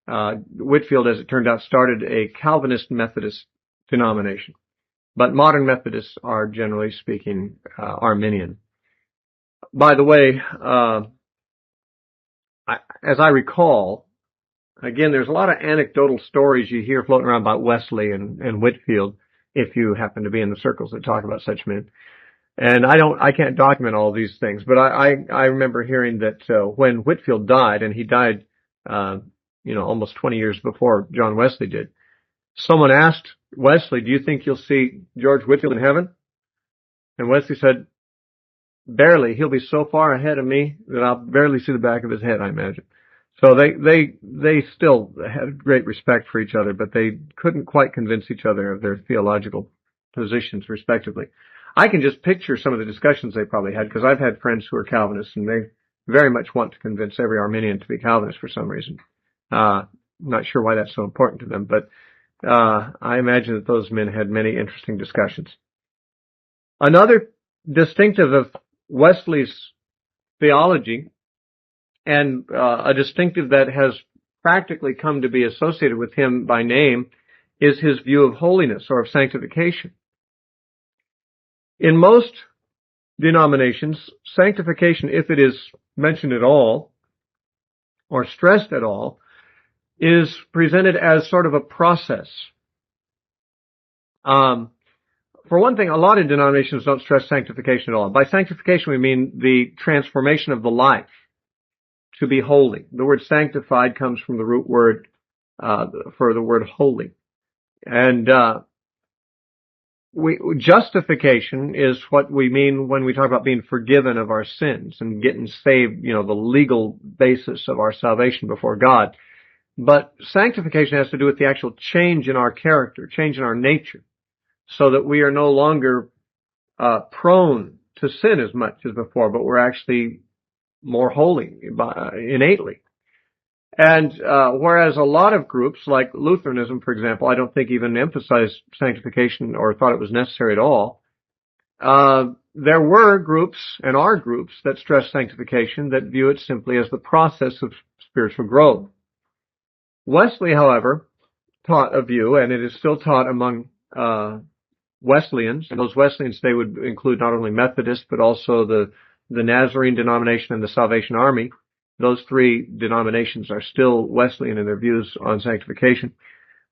Whitefield, as it turned out, started a Calvinist Methodist denomination. But modern Methodists are, generally speaking, Arminian. By the way, as I recall, again, there's a lot of anecdotal stories you hear floating around about Wesley and Whitefield, if you happen to be in the circles that talk about such men. And I can't document all these things, but I remember hearing that, when Whitefield died, and he died, almost 20 years before John Wesley did, someone asked Wesley, do you think you'll see George Whitefield in heaven? And Wesley said, barely. He'll be so far ahead of me that I'll barely see the back of his head, I imagine. So they still had great respect for each other, but they couldn't quite convince each other of their theological positions, respectively. I can just picture some of the discussions they probably had, because I've had friends who are Calvinists, and they very much want to convince every Arminian to be Calvinist for some reason. Not sure why that's so important to them, but I imagine that those men had many interesting discussions. Another distinctive of Wesley's theology, and a distinctive that has practically come to be associated with him by name, is his view of holiness or of sanctification. In most denominations, sanctification, if it is mentioned at all or stressed at all, is presented as sort of a process. For one thing, a lot of denominations don't stress sanctification at all. By sanctification, we mean the transformation of the life to be holy. The word sanctified comes from the root word for the word holy. And justification is what we mean when we talk about being forgiven of our sins and getting saved, the legal basis of our salvation before God. But sanctification has to do with the actual change in our character, change in our nature, so that we are no longer prone to sin as much as before, but we're actually more holy innately. And whereas a lot of groups, like Lutheranism, for example, I don't think even emphasized sanctification or thought it was necessary at all, there were groups and are groups that stress sanctification that view it simply as the process of spiritual growth. Wesley, however, taught a view, and it is still taught among Wesleyans. And those Wesleyans, they would include not only Methodists, but also the Nazarene denomination and the Salvation Army. Those three denominations are still Wesleyan in their views on sanctification.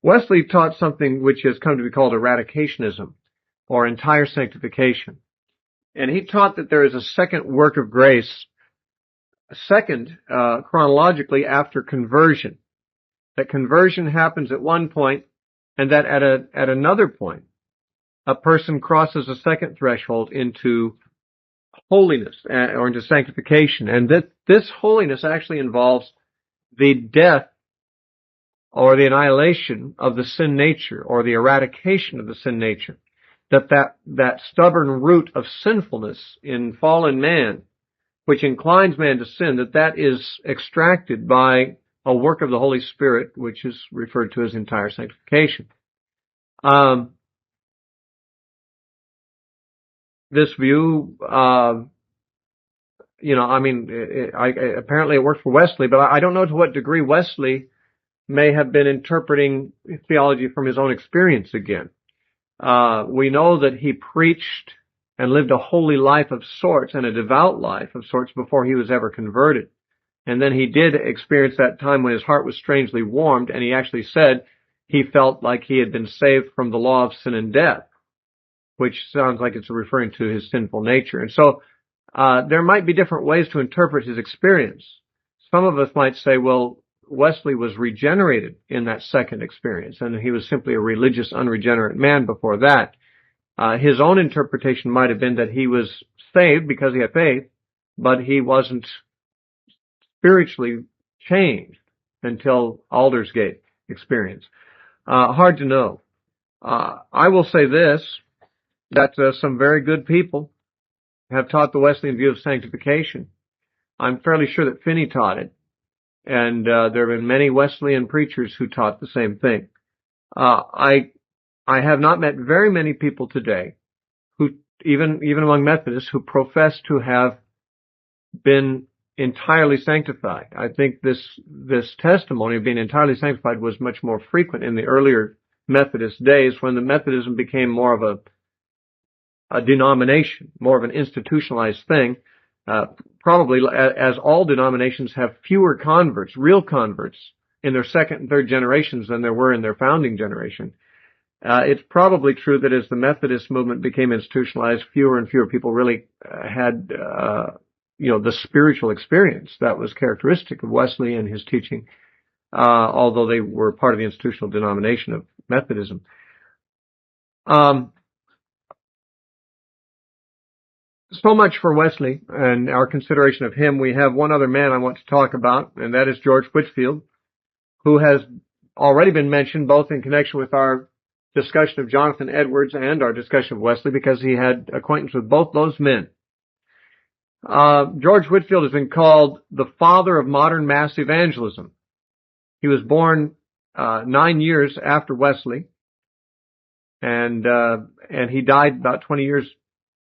Wesley taught something which has come to be called eradicationism, or entire sanctification. And he taught that there is a second work of grace, chronologically after conversion. That conversion happens at one point, and that at another point, a person crosses a second threshold into holiness, or into sanctification. And that this holiness actually involves the death or the annihilation of the sin nature, or the eradication of the sin nature. That stubborn root of sinfulness in fallen man, which inclines man to sin, that is extracted by a work of the Holy Spirit, which is referred to as entire sanctification. This view, apparently it worked for Wesley, but I don't know to what degree Wesley may have been interpreting theology from his own experience again. We know that he preached and lived a holy life of sorts and a devout life of sorts before he was ever converted. And then he did experience that time when his heart was strangely warmed, and he actually said he felt like he had been saved from the law of sin and death, which sounds like it's referring to his sinful nature. And so there might be different ways to interpret his experience. Some of us might say, well, Wesley was regenerated in that second experience, and he was simply a religious, unregenerate man before that. His own interpretation might have been that he was saved because he had faith, but he wasn't spiritually changed until Aldersgate experience. Hard to know. I will say this, that some very good people have taught the Wesleyan view of sanctification. I'm fairly sure that Finney taught it. And there have been many Wesleyan preachers who taught the same thing. I have not met very many people today who, even among Methodists, who profess to have been entirely sanctified. I think this testimony of being entirely sanctified was much more frequent in the earlier Methodist days, when the Methodism became more of a denomination, more of an institutionalized thing. Probably, as all denominations have fewer converts, real converts, in their second and third generations than there were in their founding generation. It's probably true that as the Methodist movement became institutionalized, fewer and fewer people really had, the spiritual experience that was characteristic of Wesley and his teaching, although they were part of the institutional denomination of Methodism. So much for Wesley and our consideration of him. We have one other man I want to talk about, and that is George Whitefield, who has already been mentioned both in connection with our discussion of Jonathan Edwards and our discussion of Wesley, because he had acquaintance with both those men. George Whitefield has been called the father of modern mass evangelism. He was born 9 years after Wesley, and he died about 20 years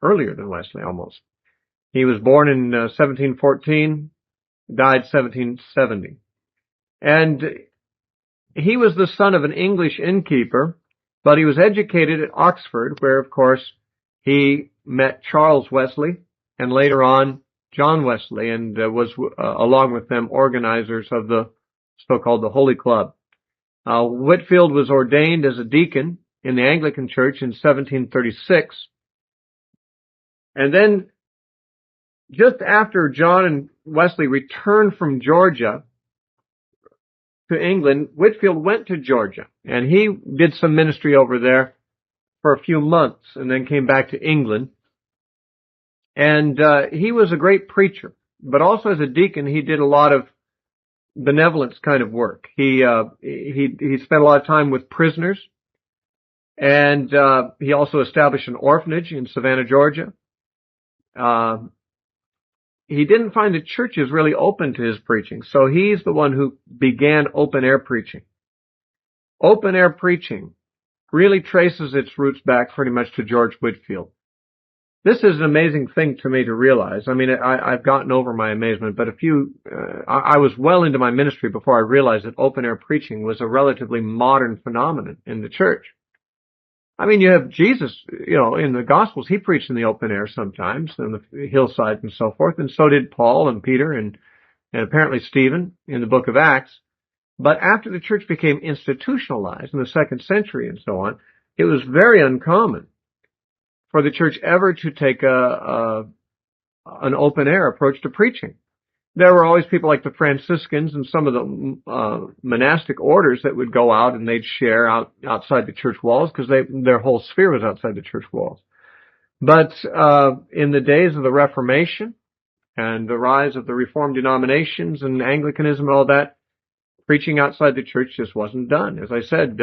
earlier than Wesley, almost. He was born in 1714, died 1770. And he was the son of an English innkeeper, but he was educated at Oxford, where, of course, he met Charles Wesley and later on John Wesley, and was, along with them, organizers of the so-called the Holy Club. Whitefield was ordained as a deacon in the Anglican Church in 1736. And then, just after John and Wesley returned from Georgia to England, Whitefield went to Georgia, and he did some ministry over there for a few months, and then came back to England. And he was a great preacher, but also as a deacon, he did a lot of benevolence kind of work. He spent a lot of time with prisoners, and he also established an orphanage in Savannah, Georgia. He didn't find the churches really open to his preaching, so he's the one who began open-air preaching. Open-air preaching really traces its roots back pretty much to George Whitefield. This is an amazing thing to me to realize. I mean, I've gotten over my amazement, but I was well into my ministry before I realized that open-air preaching was a relatively modern phenomenon in the church. I mean, you have Jesus, in the Gospels, he preached in the open air sometimes, on the hillside and so forth, and so did Paul and Peter and apparently Stephen in the book of Acts. But after the church became institutionalized in the 2nd century and so on, it was very uncommon for the church ever to take an open air approach to preaching. There were always people like the Franciscans and some of the monastic orders that would go out and they'd share outside the church walls, because their whole sphere was outside the church walls. But in the days of the Reformation and the rise of the Reformed denominations and Anglicanism and all that, preaching outside the church just wasn't done. As I said,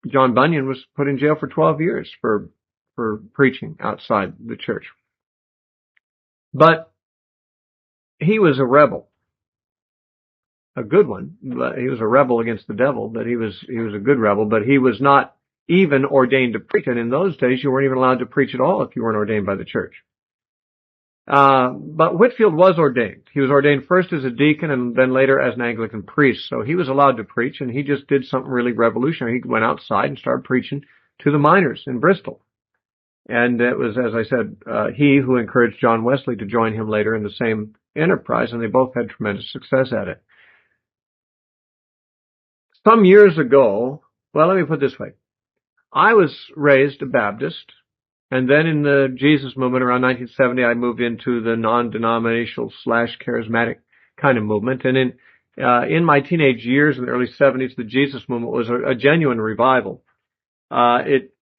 John Bunyan was put in jail for 12 years for preaching outside the church. But he was a rebel, a good one. But he was a rebel against the devil, but he was a good rebel. But he was not even ordained to preach, and in those days you weren't even allowed to preach at all if you weren't ordained by the church. But Whitefield was ordained. He was ordained first as a deacon and then later as an Anglican priest. So he was allowed to preach, and he just did something really revolutionary. He went outside and started preaching to the miners in Bristol. And it was, as I said, he who encouraged John Wesley to join him later in the same enterprise, and they both had tremendous success at it. Some years ago, well, let me put it this way. I was raised a Baptist, and then in the Jesus movement around 1970, I moved into the non-denominational / charismatic kind of movement. And in my teenage years in the early 70s, the Jesus movement was a genuine revival.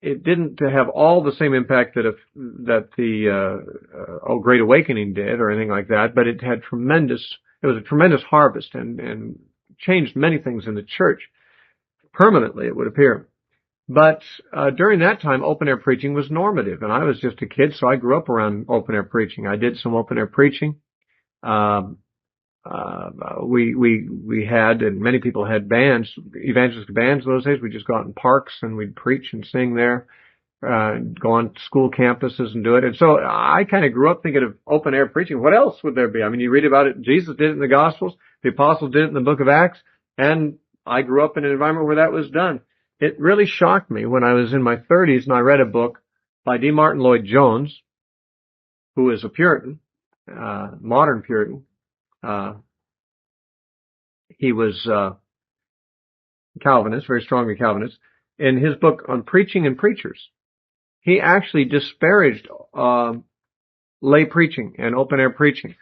It didn't have all the same impact that the Great Awakening did or anything like that, but it was a tremendous harvest and changed many things in the church permanently, it would appear. But during that time, open-air preaching was normative, and I was just a kid, so I grew up around open-air preaching. I did some open-air preaching. We had, and many people had bands, evangelistic bands those days. We'd just go out in parks and we'd preach and sing there, go on school campuses and do it. And so I kind of grew up thinking of open air preaching. What else would there be? I mean, you read about it. Jesus did it in the Gospels. The apostles did it in the book of Acts. And I grew up in an environment where that was done. It really shocked me when I was in my 30s and I read a book by D. Martin Lloyd-Jones, who is a Puritan, modern Puritan. He was Calvinist, very strongly Calvinist. In his book on preaching and preachers, he actually disparaged lay preaching and open air preaching.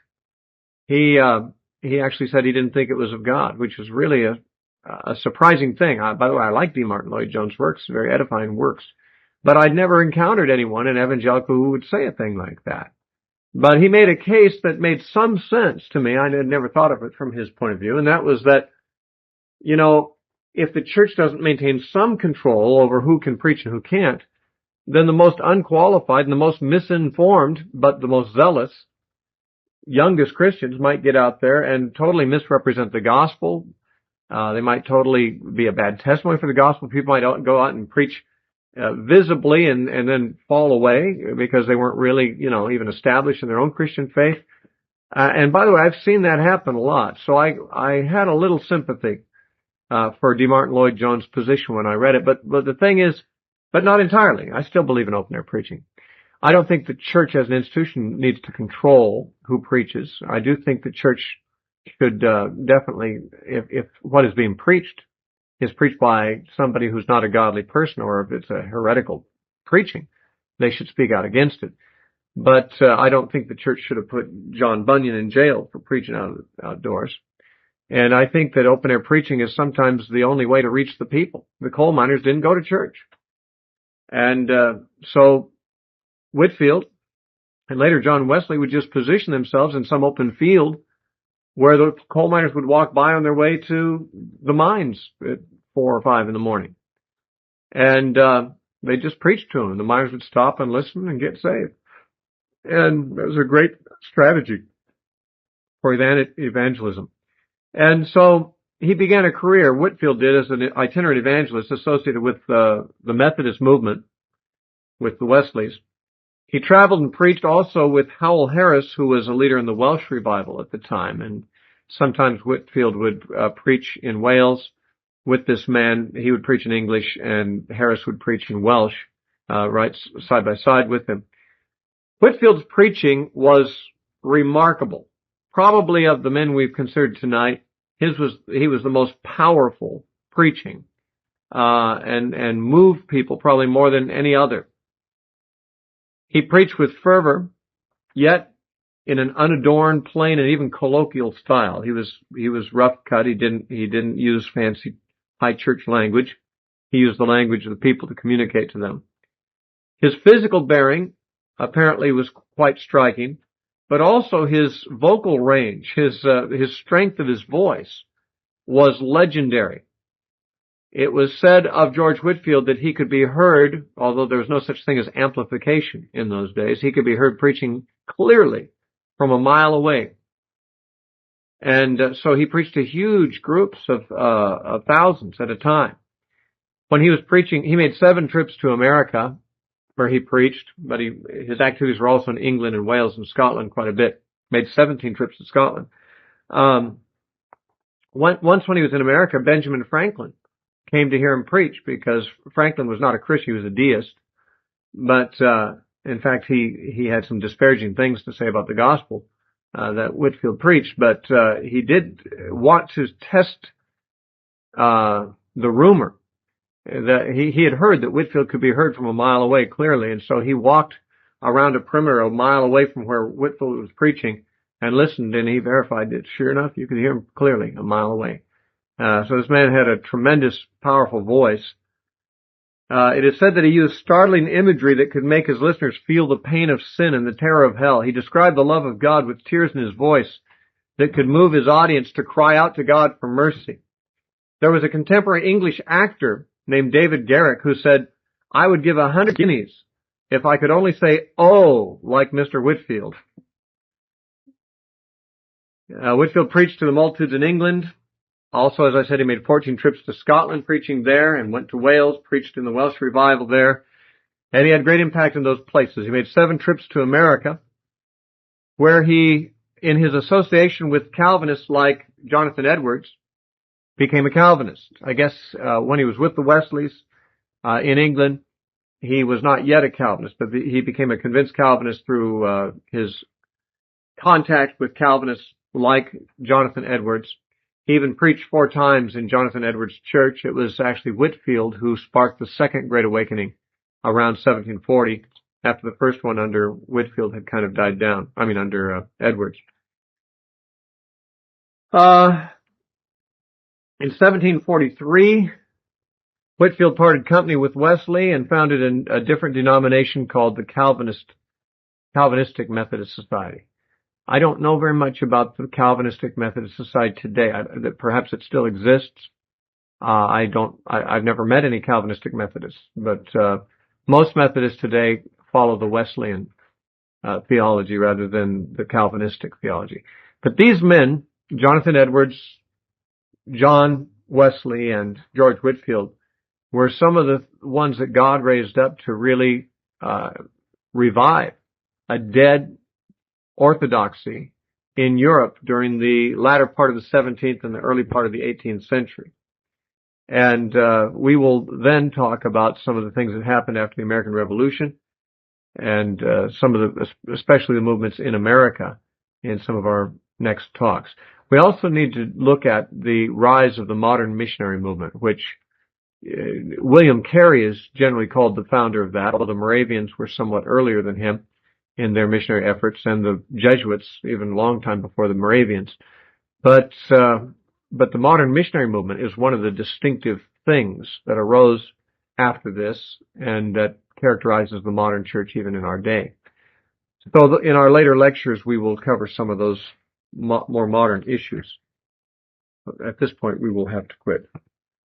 He actually said he didn't think it was of God, which was really a surprising thing. By the way, I like D. Martin Lloyd-Jones' works, very edifying works, but I'd never encountered anyone in evangelical who would say a thing like that. But he made a case that made some sense to me. I had never thought of it from his point of view, and that was that, you know, if the church doesn't maintain some control over who can preach and who can't, then the most unqualified and the most misinformed, but the most zealous, youngest Christians might get out there and totally misrepresent the gospel. They might totally be a bad testimony for the gospel. People might go out and preach visibly and then fall away because they weren't really, you know, even established in their own Christian faith. And by the way, I've seen that happen a lot. So I had a little sympathy for D. Martin Lloyd-Jones' position when I read it. But the thing is, but not entirely. I still believe in open air preaching. I don't think the church as an institution needs to control who preaches. I do think the church should definitely, if what is being preached is preached by somebody who's not a godly person, or if it's a heretical preaching, they should speak out against it. But I don't think the church should have put John Bunyan in jail for preaching outdoors. And I think that open air preaching is sometimes the only way to reach the people. The coal miners didn't go to church. And so Whitefield and later John Wesley would just position themselves in some open field where the coal miners would walk by on their way to the mines at 4 or 5 in the morning. And they just preached to them. The miners would stop and listen and get saved. And it was a great strategy for evangelism. And so he began a career, Whitefield did, as an itinerant evangelist associated with the Methodist movement, with the Wesleys. He traveled and preached also with Howell Harris, who was a leader in the Welsh revival at the time. And sometimes Whitefield would preach in Wales with this man. He would preach in English, and Harris would preach in Welsh, right side by side with him. Whitefield's preaching was remarkable. Probably of the men we've considered tonight, he was the most powerful preaching, and moved people probably more than any other. He preached with fervor, yet in an unadorned, plain, and even colloquial style. He was rough cut. He didn't use fancy high church language. He used the language of the people to communicate to them. His physical bearing apparently was quite striking, but also his vocal range, his strength of his voice was legendary. It was said of George Whitefield that he could be heard, although there was no such thing as amplification in those days, he could be heard preaching clearly from a mile away. And so he preached to huge groups of thousands at a time. When he was preaching, he made 7 trips to America where he preached, but his activities were also in England and Wales and Scotland quite a bit. Made 17 trips to Scotland. Once when he was in America, Benjamin Franklin came to hear him preach, because Franklin was not a Christian, he was a deist. But in fact, he had some disparaging things to say about the gospel that Whitefield preached, but he did want to test the rumor that he had heard that Whitefield could be heard from a mile away clearly, and so he walked around a perimeter a mile away from where Whitefield was preaching and listened, and he verified that sure enough you could hear him clearly a mile away. So this man had a tremendous, powerful voice. It is said that he used startling imagery that could make his listeners feel the pain of sin and the terror of hell. He described the love of God with tears in his voice that could move his audience to cry out to God for mercy. There was a contemporary English actor named David Garrick who said, "I would give 100 guineas if I could only say, 'Oh,' like Mr. Whitefield." Whitefield preached to the multitudes in England. Also, as I said, he made 14 trips to Scotland preaching there, and went to Wales, preached in the Welsh revival there. And he had great impact in those places. He made 7 trips to America, where he, in his association with Calvinists like Jonathan Edwards, became a Calvinist. I guess when he was with the Wesleys in England, he was not yet a Calvinist, but he became a convinced Calvinist through his contact with Calvinists like Jonathan Edwards. He even preached 4 times in Jonathan Edwards' church. It was actually Whitefield who sparked the Second Great Awakening around 1740, after the first one under Whitefield had kind of died down. Under Edwards. In 1743, Whitefield parted company with Wesley and founded a different denomination called the Calvinistic Methodist Society. I don't know very much about the Calvinistic Methodist Society today. Perhaps it still exists. I've never met any Calvinistic Methodists, but most Methodists today follow the Wesleyan theology rather than the Calvinistic theology. But these men, Jonathan Edwards, John Wesley, and George Whitefield, were some of the ones that God raised up to really revive a dead orthodoxy in Europe during the latter part of the 17th and the early part of the 18th century. And we will then talk about some of the things that happened after the American Revolution, and especially the movements in America, in some of our next talks. We also need to look at the rise of the modern missionary movement, which William Carey is generally called the founder of that, although the Moravians were somewhat earlier than him in their missionary efforts, and the Jesuits even a long time before the Moravians. But the modern missionary movement is one of the distinctive things that arose after this, and that characterizes the modern church even in our day. So in our later lectures, we will cover some of those more modern issues. At this point, we will have to quit.